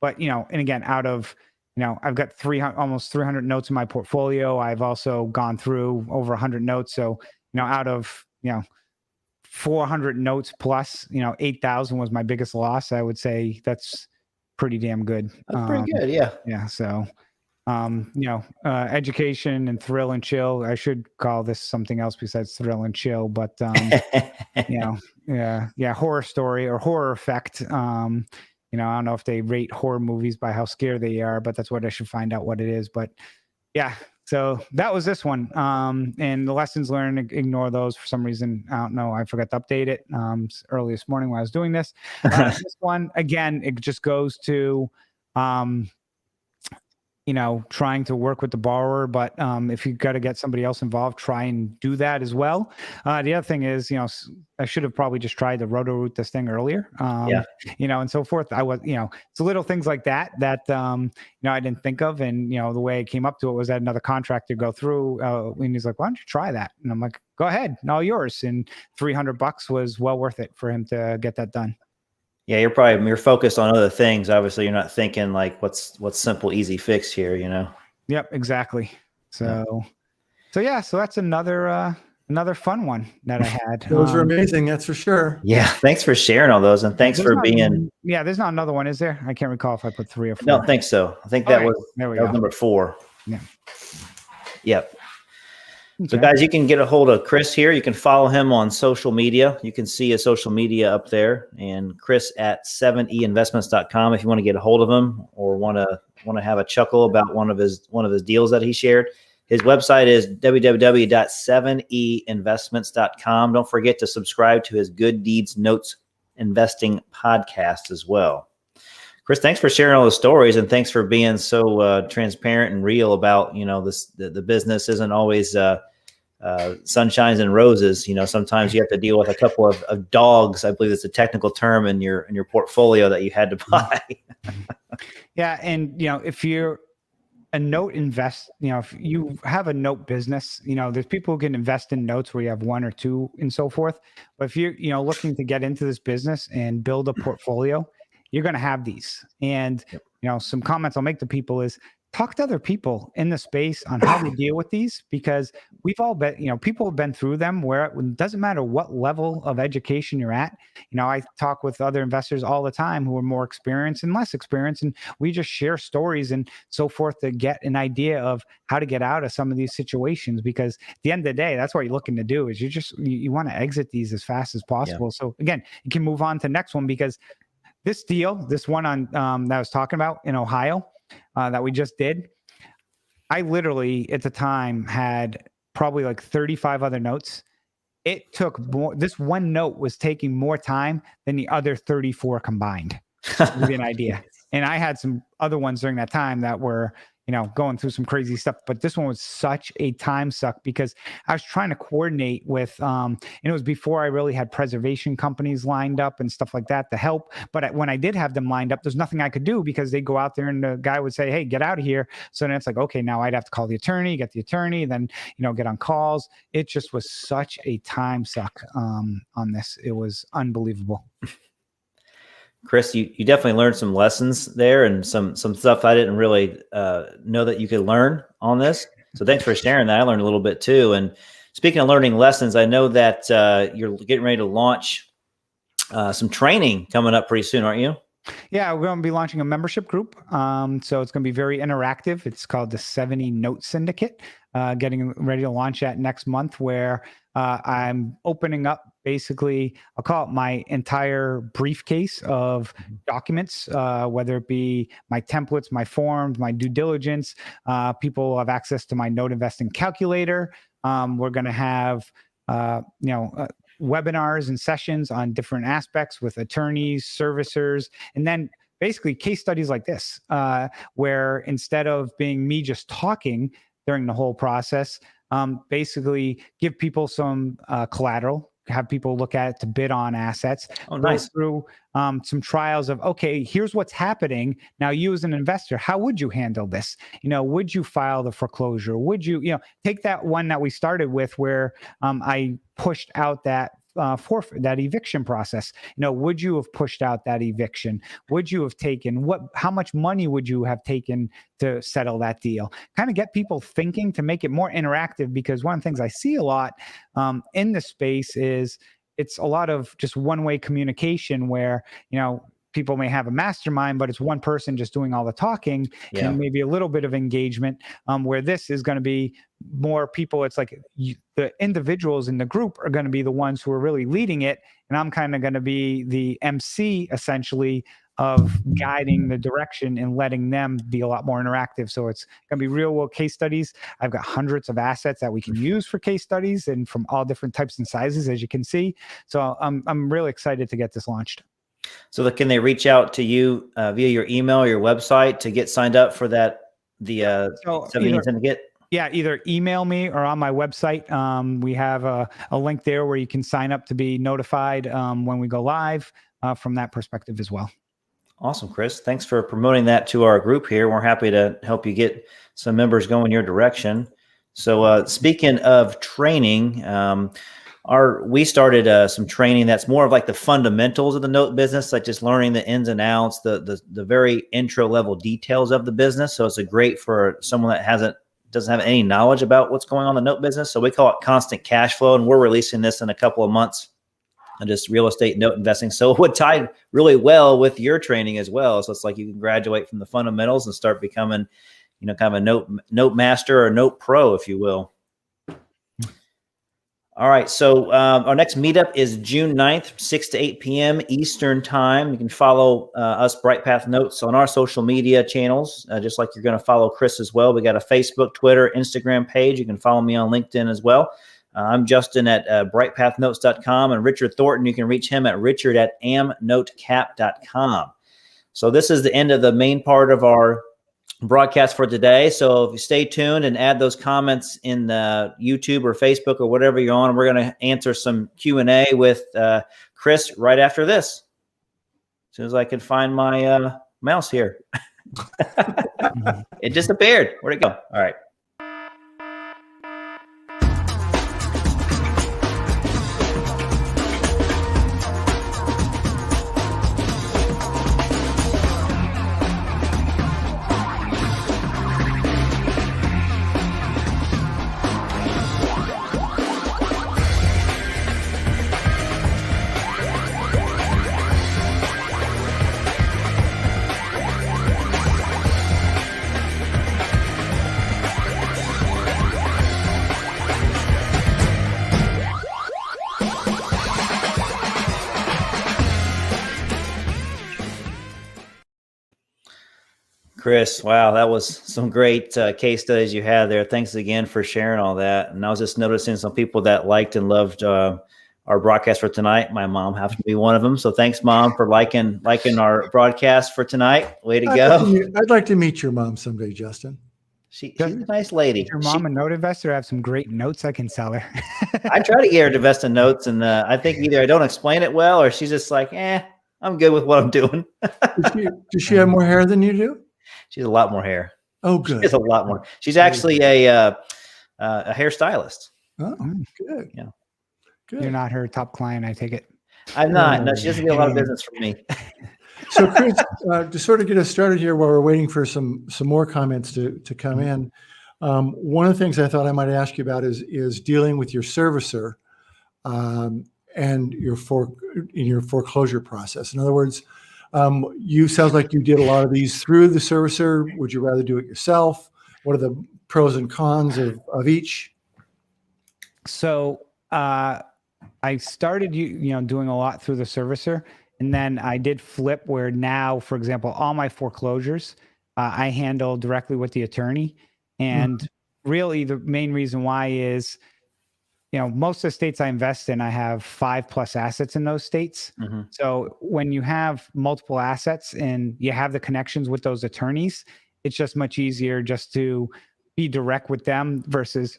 But, and again, out of, I've got almost 300 notes in my portfolio. I've also gone through over 100 notes. So, out of, 400 notes plus, 8,000 was my biggest loss. I would say that's pretty damn good. That's pretty good. Yeah. Yeah. So, education and thrill and chill. I should call this something else besides thrill and chill, but, horror story or horror effect. I don't know if they rate horror movies by how scared they are, but that's what I should find out what it is. But yeah, so that was this one. And the lessons learned, ignore those for some reason. I don't know. I forgot to update it early this morning when I was doing this. This one, again, it just goes to, trying to work with the borrower, but if you've got to get somebody else involved, try and do that as well. The other thing is, I should have probably just tried to roto-root this thing earlier, and so forth. I was, it's little things like that, I didn't think of. And, the way I came up to it was that another contractor go through, and he's like, why don't you try that? And I'm like, go ahead, all yours. And $300 was well worth it for him to get that done. Yeah, you're focused on other things. Obviously, you're not thinking like what's simple, easy fix here, Yep, exactly. So that's another fun one that I had. Those are amazing, that's for sure. Yeah, thanks for sharing all those, and thanks for being. Yeah, there's not another one, is there? I can't recall if I put 3 or 4. I don't think so. I think that was number 4. Yeah. Yep. So guys, you can get a hold of Chris here. You can follow him on social media. You can see his social media up there, and Chris at 7einvestments.com if you want to get a hold of him or want to have a chuckle about one of his deals that he shared. His website is www.7einvestments.com. Don't forget to subscribe to his Good Deeds Notes Investing podcast as well. Chris, thanks for sharing all the stories, and thanks for being so transparent and real about, the business isn't always sunshines and roses. Sometimes you have to deal with a couple of dogs. I believe it's a technical term in your portfolio that you had to buy. Yeah. And, if you're a note if you have a note business, there's people who can invest in notes where you have one or two and so forth. But if you're, looking to get into this business and build a portfolio, you're going to have these. And, some comments I'll make to people is talk to other people in the space on how to deal with these, because we've all been, people have been through them where it doesn't matter what level of education you're at. I talk with other investors all the time who are more experienced and less experienced, and we just share stories and so forth to get an idea of how to get out of some of these situations, because at the end of the day, that's what you're looking to do is you want to exit these as fast as possible. Yeah. So again, you can move on to the next one, because this one on that I was talking about in Ohio, that we just did, I literally at the time had probably like 35 other notes. It took more. This one note was taking more time than the other 34 combined, to give you an idea. And I had some other ones during that time that were, going through some crazy stuff. But this one was such a time suck, because I was trying to coordinate with, and it was before I really had preservation companies lined up and stuff like that to help. But when I did have them lined up, there's nothing I could do, because they go out there and the guy would say, hey, get out of here. So then it's like, okay, now I'd have to call the attorney, get the attorney, then, get on calls. It just was such a time suck on this. It was unbelievable. Chris, you definitely learned some lessons there, and some stuff I didn't really know that you could learn on this. So thanks for sharing that. I learned a little bit too. And speaking of learning lessons, I know that you're getting ready to launch some training coming up pretty soon, aren't you? Yeah, we're going to be launching a membership group. So it's going to be very interactive. It's called the Seveney Note Syndicate. Getting ready to launch that next month, where I'm opening up basically, I'll call it my entire briefcase of documents, whether it be my templates, my forms, my due diligence. People have access to my note investing calculator. We're going to have, webinars and sessions on different aspects with attorneys, servicers, and then basically case studies like this, where instead of being me just talking during the whole process, basically give people some collateral, have people look at it to bid on assets. Oh, nice. Go through some trials of, okay, here's what's happening. Now, you as an investor, how would you handle this? Would you file the foreclosure? Would you, take that one that we started with where I pushed out that forfeit, that eviction process. Would you have pushed out that eviction? Would you have taken how much money would you have taken to settle that deal? Kind of get people thinking to make it more interactive, because one of the things I see a lot in the space is it's a lot of just one-way communication where, people may have a mastermind, but it's one person just doing all the talking, and maybe a little bit of engagement, where this is going to be more people. It's like the individuals in the group are going to be the ones who are really leading it. And I'm kind of going to be the MC essentially of guiding the direction and letting them be a lot more interactive. So it's going to be real world case studies. I've got hundreds of assets that we can use for case studies, and from all different types and sizes, as you can see. So I'm really excited to get this launched. So can they reach out to you via your email or your website to get signed up for that, the Seveney Syndicate? Yeah, either email me or on my website. We have a link there where you can sign up to be notified when we go live from that perspective as well. Awesome, Chris. Thanks for promoting that to our group here. We're happy to help you get some members going your direction. So speaking of training, we started some training that's more of like the fundamentals of the note business, like just learning the ins and outs, the very intro level details of the business. So it's great for someone that doesn't have any knowledge about what's going on in the note business. So we call it constant cash flow, and we're releasing this in a couple of months, and just real estate note investing. So it would tie really well with your training as well. So it's like you can graduate from the fundamentals and start becoming, kind of a note master or note pro, if you will. All right. So our next meetup is June 9th, 6 to 8 p.m. Eastern time. You can follow us, Bright Path Notes, on our social media channels, just like you're going to follow Chris as well. We got a Facebook, Twitter, Instagram page. You can follow me on LinkedIn as well. I'm Justin at brightpathnotes.com, and Richard Thornton, you can reach him at richard@amnotecap.com. So this is the end of the main part of our broadcast for today. So if you stay tuned and add those comments in the YouTube or Facebook or whatever you're on, we're going to answer some Q&A with Chris right after this. As soon as I can find my mouse here. It disappeared. Where'd it go? All right. Chris, wow, that was some great case studies you had there. Thanks again for sharing all that. And I was just noticing some people that liked and loved our broadcast for tonight. My mom happens to be one of them. So thanks, Mom, for liking our broadcast for tonight. Way to go. I'd like to meet your mom someday, Justin. She's a nice lady. Your mom a note investor? I have some great notes I can sell her. I try to get her to invest in notes, and I think either I don't explain it well or she's just like, I'm good with what I'm doing. Does she have more hair than you do? She has a lot more hair. Oh, good. She has a lot more. She's actually a hairstylist. Oh, good. Yeah. Good. You're not her top client, I take it. I'm not. No, she doesn't get a lot of business from me. So, Chris, to sort of get us started here while we're waiting for some more comments to come in, one of the things I thought I might ask you about is dealing with your servicer and in your foreclosure process. In other words, you sounds like you did a lot of these through the servicer. Would you rather do it yourself? What are the pros and cons of each? So I started doing a lot through the servicer, and then I did flip where now, for example, all my foreclosures I handle directly with the attorney. And really the main reason why is, most of the states I invest in, I have 5+ assets in those states. Mm-hmm. So when you have multiple assets and you have the connections with those attorneys, it's just much easier just to be direct with them versus,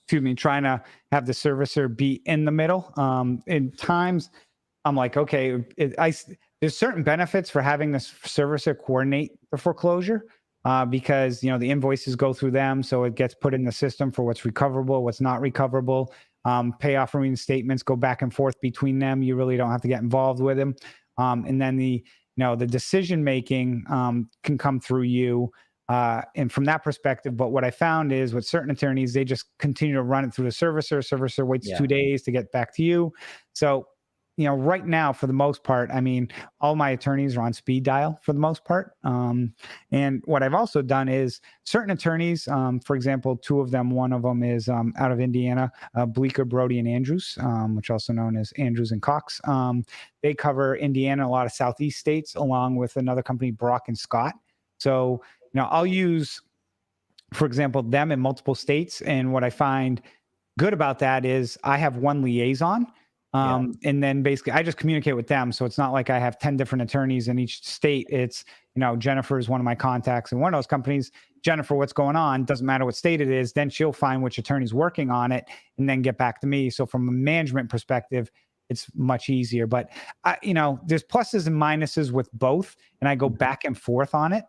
trying to have the servicer be in the middle. In times, I'm like, okay, there's certain benefits for having the servicer coordinate the foreclosure because, the invoices go through them. So it gets put in the system for what's recoverable, what's not recoverable. Payoff and reinstatements go back and forth between them. You really don't have to get involved with them. And then the decision making can come through you. And from that perspective, but what I found is with certain attorneys, they just continue to run it through the servicer. Servicer waits 2 days to get back to you. So, right now, for the most part, all my attorneys are on speed dial for the most part. And what I've also done is certain attorneys, for example, two of them, one of them is out of Indiana, Bleecker, Brody, and Andrews, which also known as Andrews and Cox. They cover Indiana, a lot of Southeast states, along with another company, Brock and Scott. So, I'll use, for example, them in multiple states. And what I find good about that is I have one liaison. And then basically I just communicate with them. So it's not like I have 10 different attorneys in each state. It's, Jennifer is one of my contacts in one of those companies. Jennifer, what's going on? Doesn't matter what state it is. Then she'll find which attorney's working on it and then get back to me. So from a management perspective, it's much easier, but there's pluses and minuses with both, and I go back and forth on it.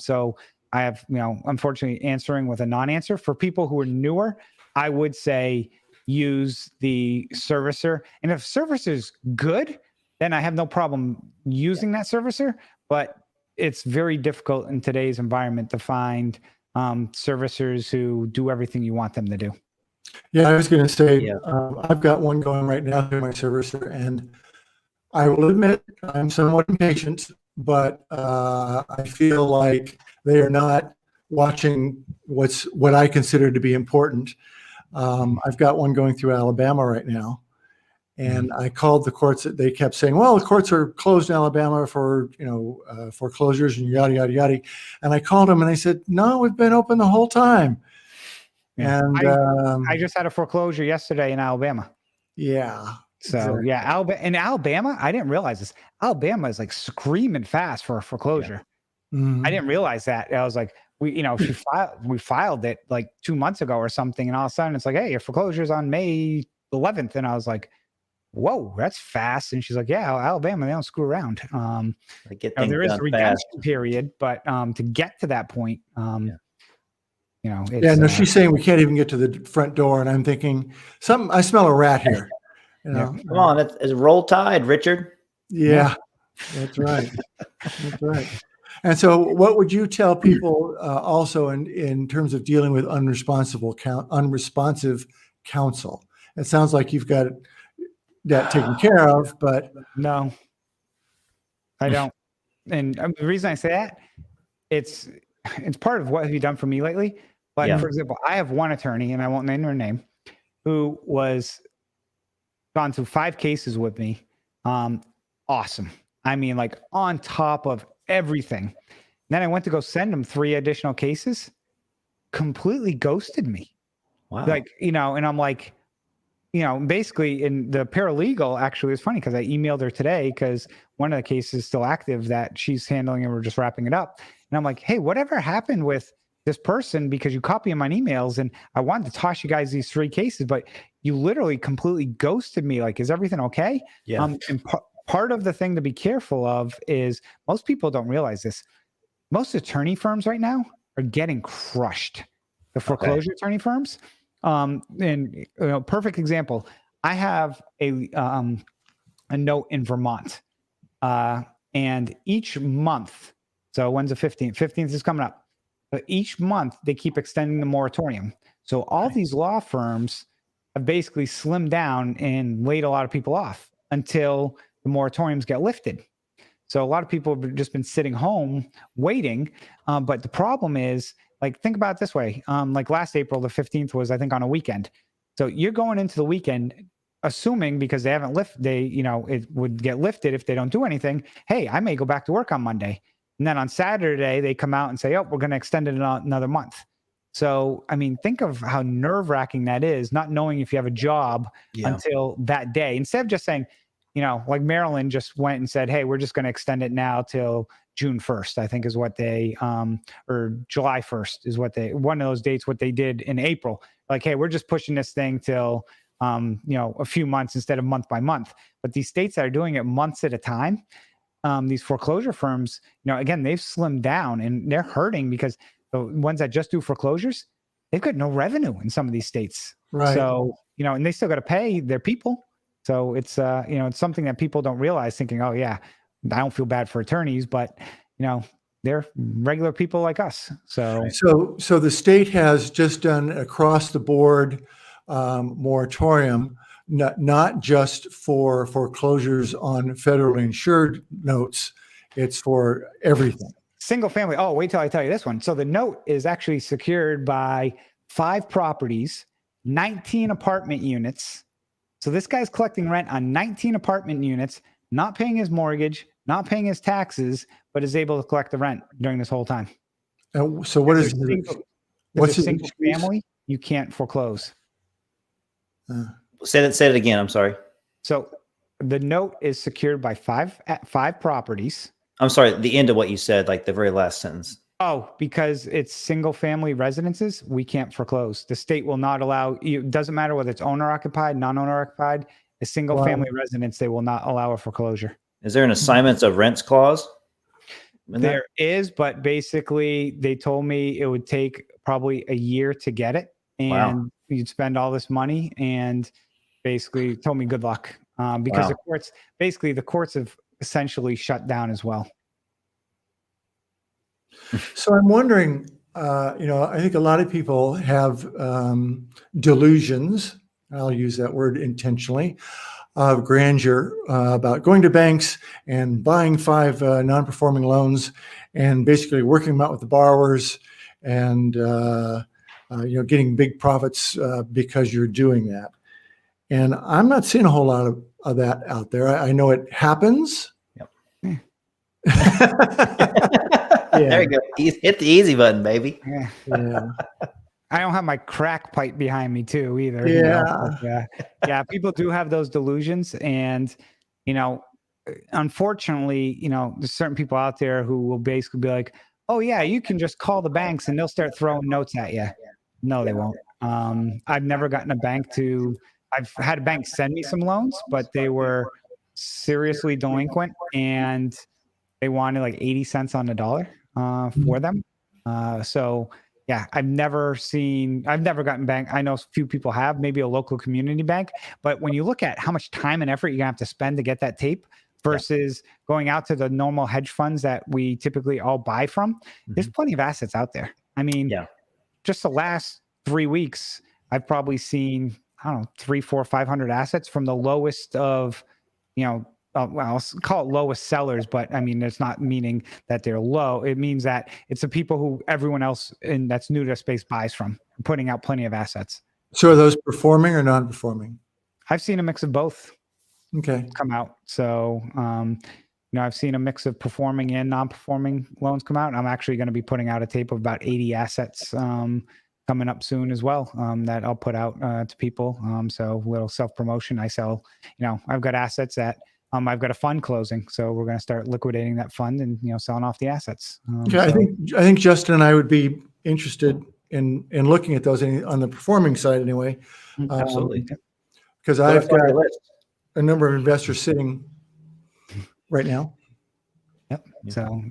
So I have, unfortunately answering with a non-answer. For people who are newer, I would say use the servicer. And if servicer is good, then I have no problem using that servicer, but it's very difficult in today's environment to find servicers who do everything you want them to do. Yeah, I was going to say, I've got one going right now through my servicer, and I will admit I'm somewhat impatient, but I feel like they are not watching what I consider to be important. I've got one going through Alabama right now. And I called the courts. They kept saying, well, the courts are closed in Alabama for, foreclosures and yada, yada, yada. And I called them and they said, no, we've been open the whole time. Yeah. And I just had a foreclosure yesterday in Alabama. Yeah. So exactly. yeah, in Alabama, I didn't realize this. Alabama is like screaming fast for a foreclosure. Yeah. Mm-hmm. I didn't realize that. I was like, we filed it like 2 months ago or something. And all of a sudden it's like, hey, your foreclosure's on May 11th. And I was like, whoa, that's fast. And she's like, yeah, Alabama, they don't screw around. There is a redemption period, but to get to that point, it's, she's saying we can't even get to the front door. And I'm thinking, I smell a rat here. Come on, it's roll tide, Richard. Yeah, that's right. That's right. And so what would you tell people also in terms of dealing with unresponsive counsel? It sounds like you've got that taken care of, but no, I don't. And the reason I say that, it's part of what have you done for me lately. But for example, I have one attorney, and I won't name her name, who was gone through 5 cases with me. Awesome. I mean, like on top of everything. Then I went to go send him 3 additional cases, completely ghosted me. Wow. And I'm like, basically, in the paralegal, actually, it's funny because I emailed her today because one of the cases is still active that she's handling and we're just wrapping it up. And I'm like, hey, whatever happened with this person? Because you copy them on emails and I wanted to toss you guys these 3 cases, but you literally completely ghosted me. Like, is everything okay? Yeah. And part of the thing to be careful of is most people don't realize this. Most attorney firms right now are getting crushed. The foreclosure attorney firms. Perfect example. I have a note in Vermont, and each month. So when's the 15th? 15th is coming up. But each month they keep extending the moratorium. So all these law firms have basically slimmed down and laid a lot of people off until the moratoriums get lifted. So a lot of people have just been sitting home waiting. But the problem is, like, think about it this way. Like last April, the 15th was, I think, on a weekend. So you're going into the weekend, assuming because they haven't it would get lifted if they don't do anything. Hey, I may go back to work on Monday. And then on Saturday, they come out and say, oh, we're going to extend it another month. So, I mean, think of how nerve-wracking that is, not knowing if you have a job until that day. Instead of just saying, like Maryland just went and said, hey, we're just going to extend it now till June 1st, I think is what they, or July 1st is what one of those dates, what they did in April. Like, hey, we're just pushing this thing till, a few months instead of month by month. But these states that are doing it months at a time, these foreclosure firms, again, they've slimmed down and they're hurting because the ones that just do foreclosures, they've got no revenue in some of these states. Right. So, and they still got to pay their people. So it's, it's something that people don't realize, thinking, oh yeah, I don't feel bad for attorneys, but they're regular people like us. So the state has just done across the board moratorium, not just for foreclosures on federally insured notes. It's for everything. Single family. Oh, wait till I tell you this one. So the note is actually secured by 5 properties, 19 apartment units. So this guy's collecting rent on 19 apartment units, not paying his mortgage, not paying his taxes, but is able to collect the rent during this whole time. So what is what's a single family? You can't foreclose. Say that again. I'm sorry. So the note is secured by 5 properties. I'm sorry. The end of what you said, like the very last sentence. Oh, because it's single family residences, we can't foreclose. The state will not allow you. It doesn't matter whether it's owner occupied, non-owner occupied, a single family residence, they will not allow a foreclosure. Is there an assignments of rents clause? There is, but basically they told me it would take probably a year to get it, and you'd spend all this money, and basically told me good luck because the courts have essentially shut down as well. So I'm wondering, I think a lot of people have delusions, I'll use that word intentionally, of grandeur about going to banks and buying 5 non-performing loans and basically working them out with the borrowers and getting big profits because you're doing that. And I'm not seeing a whole lot of that out there. I know it happens. Yep. There you go. Hit the easy button, baby. Yeah. I don't have my crack pipe behind me too either. Yeah. Yeah. People do have those delusions, and unfortunately, there's certain people out there who will basically be like, "Oh yeah, you can just call the banks and they'll start throwing notes at you." No, they won't. I've never gotten a bank to. I've had a bank send me some loans, but they were seriously delinquent, and they wanted like 80 cents on the dollar for them. So yeah, I've never gotten bank. I know a few people have, maybe a local community bank, but when you look at how much time and effort you're gonna have to spend to get that tape versus going out to the normal hedge funds that we typically all buy from, there's plenty of assets out there. I mean, just the last 3 weeks, I've probably seen, I don't know, 300, 400, 500 assets from the lowest of, well, I'll call it lowest sellers, but I mean, it's not meaning that they're low. It means that it's the people who everyone else that's new to the space buys from, putting out plenty of assets. So are those performing or non-performing? I've seen a mix of both come out. So, I've seen a mix of performing and non-performing loans come out. And I'm actually going to be putting out a tape of about 80 assets coming up soon as well, that I'll put out to people. So a little self-promotion. I sell, I've got assets that I've got a fund closing, so we're going to start liquidating that fund and selling off the assassets. I think Justin and I would be interested in looking at those on the performing side anyway. Absolutely, because I've got a number of investors sitting right now. Yep. So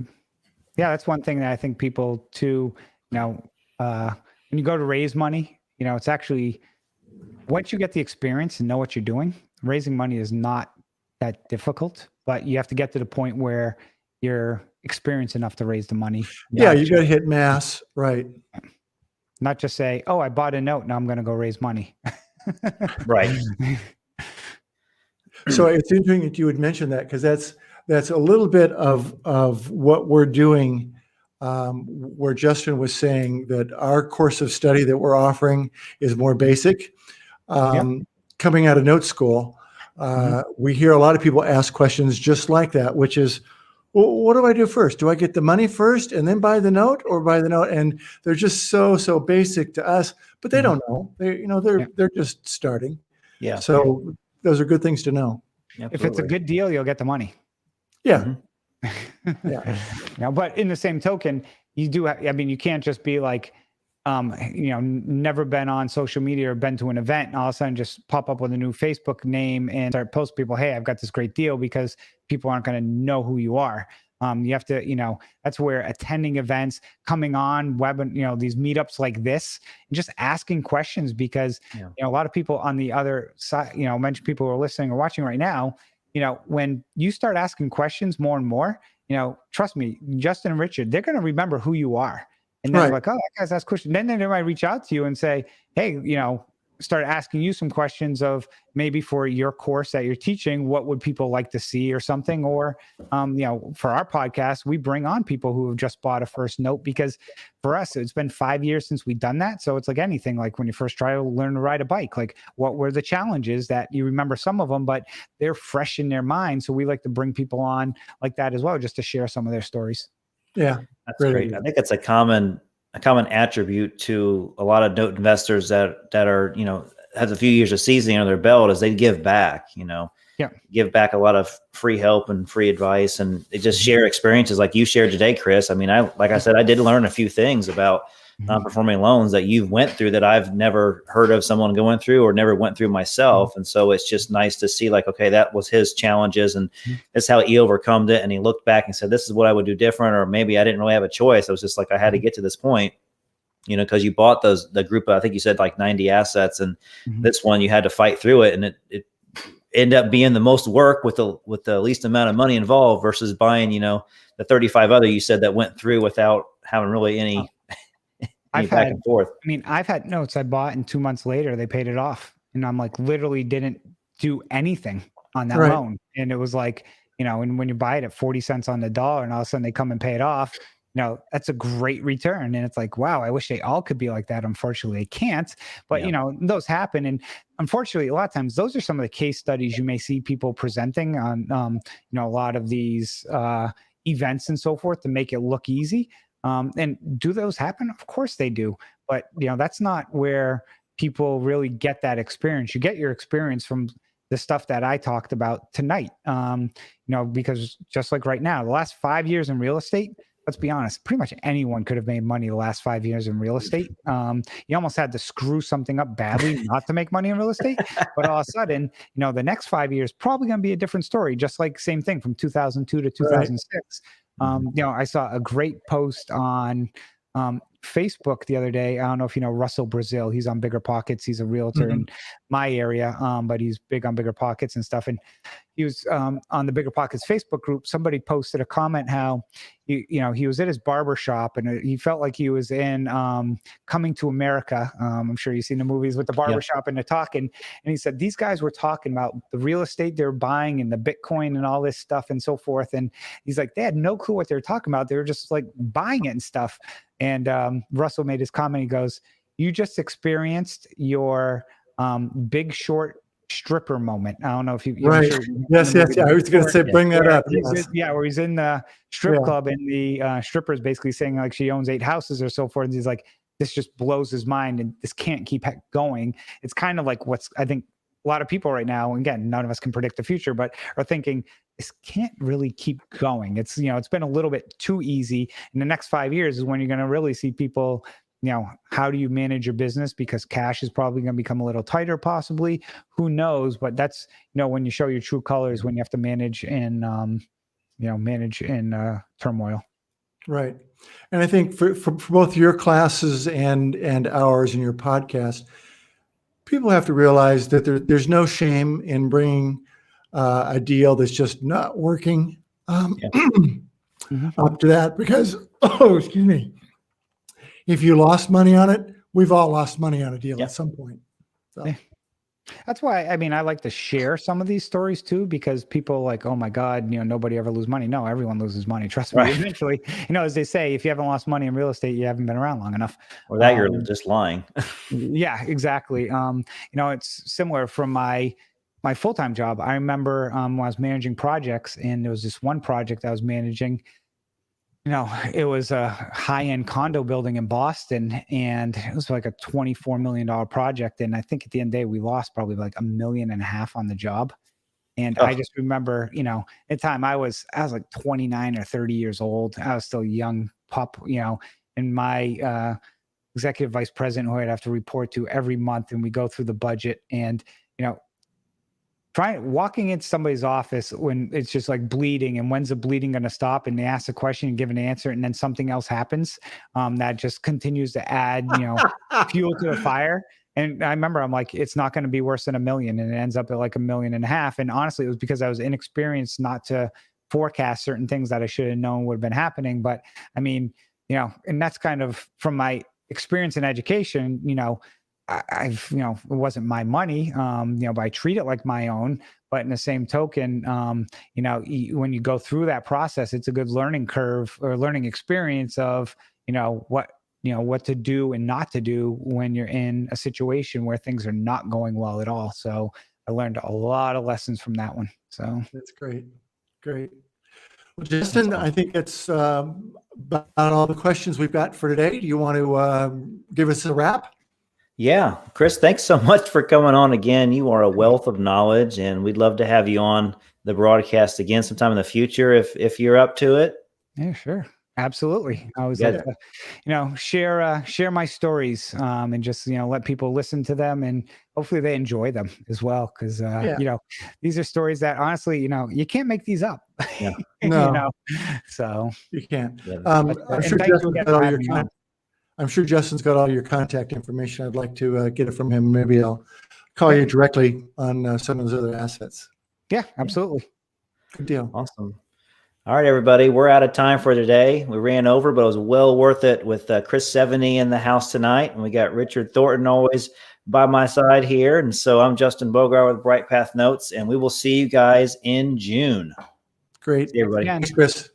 yeah, that's one thing that I think people too. When you go to raise money, it's actually once you get the experience and know what you're doing, raising money is not that difficult, but you have to get to the point where you're experienced enough to raise the money. Yeah, you got to hit mass, right? Not just say, "Oh, I bought a note, now I'm going to go raise money." Right. So it's interesting that you would mention that, because that's a little bit of what we're doing. Where Justin was saying that our course of study that we're offering is more basic. Coming out of note school, we hear a lot of people ask questions just like that, which is, well, what do I do first? Do I get the money first and then buy the note, or buy the note? And they're just so basic to us, but they don't know. They're just starting. Yeah. So those are good things to know. Absolutely. If it's a good deal, you'll get the money. Yeah. But in the same token, you do you can't just be like, never been on social media or been to an event and all of a sudden just pop up with a new Facebook name and start posting people, "Hey, I've got this great deal," because people aren't going to know who you are. You have to, that's where attending events, coming on web, these meetups like this, and just asking questions, because, a lot of people on the other side, mention people who are listening or watching right now, when you start asking questions more and more, trust me, Justin and Richard, they're going to remember who you are. And then they're like, "Oh, that guy's asked questions." Then they might reach out to you and say, "Hey, start asking you some questions of maybe for your course that you're teaching, what would people like to see or something?" Or, for our podcast, we bring on people who have just bought a first note, because for us, it's been 5 years since we've done that. So it's like anything, like when you first try to learn to ride a bike, like what were the challenges that you remember some of them, but they're fresh in their mind. So we like to bring people on like that as well, just to share some of their stories. Yeah. That's great. I think it's a common attribute to a lot of note investors that are, has a few years of seasoning on their belt, is they give back, give back a lot of free help and free advice, and they just share experiences like you shared today, Chris. I mean, like I said, I did learn a few things about non-performing loans that you've went through that I've never heard of someone going through or never went through myself. And so it's just nice to see, like, okay, that was his challenges and this is how he overcome it. And he looked back and said, this is what I would do different. Or maybe I didn't really have a choice. I was just like, I had to get to this point, because you bought the group of, I think you said like 90 assets, and this one you had to fight through it. And it ended up being the most work with the least amount of money involved versus buying, the 35 other you said that went through without having really any back and forth. I mean, I've had notes I bought and 2 months later they paid it off, and I'm like, literally didn't do anything on that loan. And it was like, and when you buy it at 40 cents on the dollar and all of a sudden they come and pay it off, that's a great return. And it's like, wow, I wish they all could be like that. Unfortunately, they can't. But those happen, and unfortunately, a lot of times those are some of the case studies you may see people presenting on, a lot of these events and so forth to make it look easy. And do those happen? Of course they do. But that's not where people really get that experience. You get your experience from the stuff that I talked about tonight. Because just like right now, the last 5 years in real estate, let's be honest, pretty much anyone could have made money the last 5 years in real estate. You almost had to screw something up badly not to make money in real estate. But all of a sudden, the next 5 years probably going to be a different story, just like same thing from 2002 to 2006. Right. I saw a great post on Facebook the other day. I don't know if you know Russell Brazil. He's on Bigger Pockets. He's a realtor in my area, but he's big on Bigger Pockets and stuff. And he was on the Bigger Pockets Facebook group. Somebody posted a comment how he was at his barber shop and he felt like he was in Coming to America. I'm sure you've seen the movies with the barber shop and the talking. And he said these guys were talking about the real estate they're buying and the Bitcoin and all this stuff and so forth. And he's like, they had no clue what they were talking about. They were just like buying it and stuff. And Russell made his comment. He goes, "You just experienced your Big Short stripper moment." I don't know if you right. Sure yes. I was going to say, bring that up. Where he's in the strip club and the stripper is basically saying like she owns 8 houses or so forth. And he's like, this just blows his mind and this can't keep going. It's kind of like what's, I think, a lot of people right now, again, none of us can predict the future, but are thinking this can't really keep going. It's, it's been a little bit too easy. In the next 5 years is when you're going to really see people, how do you manage your business? Because cash is probably going to become a little tighter, possibly. Who knows? But that's, when you show your true colors, when you have to manage in, turmoil. Right. And I think for both your classes and ours and your podcast, people have to realize that there's no shame in bringing a deal that's just not working up to that, because, excuse me, if you lost money on it, we've all lost money on a deal at some point. So. Yeah. That's why, I like to share some of these stories too, because people like, oh my God, nobody ever lose money. No, everyone loses money. Trust me. Right. Eventually, as they say, if you haven't lost money in real estate, you haven't been around long enough. Or that you're just lying. Yeah, exactly. It's similar from my full-time job. I remember when I was managing projects, and there was this one project I was managing. It was a high-end condo building in Boston, and it was like a $24 million project. And I think at the end of the day, we lost probably like $1.5 million on the job. And I just remember, at the time I was like 29 or 30 years old. I was still a young pup, and my executive vice president, who I'd have to report to every month, and we go through the budget, and, walking into somebody's office when it's just like bleeding, and when's the bleeding going to stop? And they ask a question and give an answer, and then something else happens that just continues to add, fuel to the fire. And I remember I'm like, it's not going to be worse than $1 million, and it ends up at like $1.5 million. And honestly, it was because I was inexperienced not to forecast certain things that I should have known would have been happening. But and that's kind of from my experience in education. I've, it wasn't my money, but I treat it like my own. But in the same token, when you go through that process, it's a good learning curve or learning experience of, what to do and not to do when you're in a situation where things are not going well at all. So I learned a lot of lessons from that one. So that's great. Great. Well, Justin, I think that's about all the questions we've got for today. Do you want to give us a wrap? Yeah, Chris, thanks so much for coming on again. You are a wealth of knowledge, and we'd love to have you on the broadcast again sometime in the future if you're up to it. Yeah, sure. Absolutely. I always like to, share my stories and just, let people listen to them, and hopefully they enjoy them as well. Cause, these are stories that honestly, you can't make these up. Yeah. No, so you can't. I'm sure Justin's got all your contact information. I'd like to get it from him. Maybe I'll call you directly on some of those other assets. Yeah, absolutely. Good deal. Awesome. All right, everybody, we're out of time for today. We ran over, but it was well worth it with Chris Seveney in the house tonight. And we got Richard Thornton always by my side here. And so I'm Justin Bogart with Bright Path Notes, and we will see you guys in June. Great. See everybody. Thanks, Chris.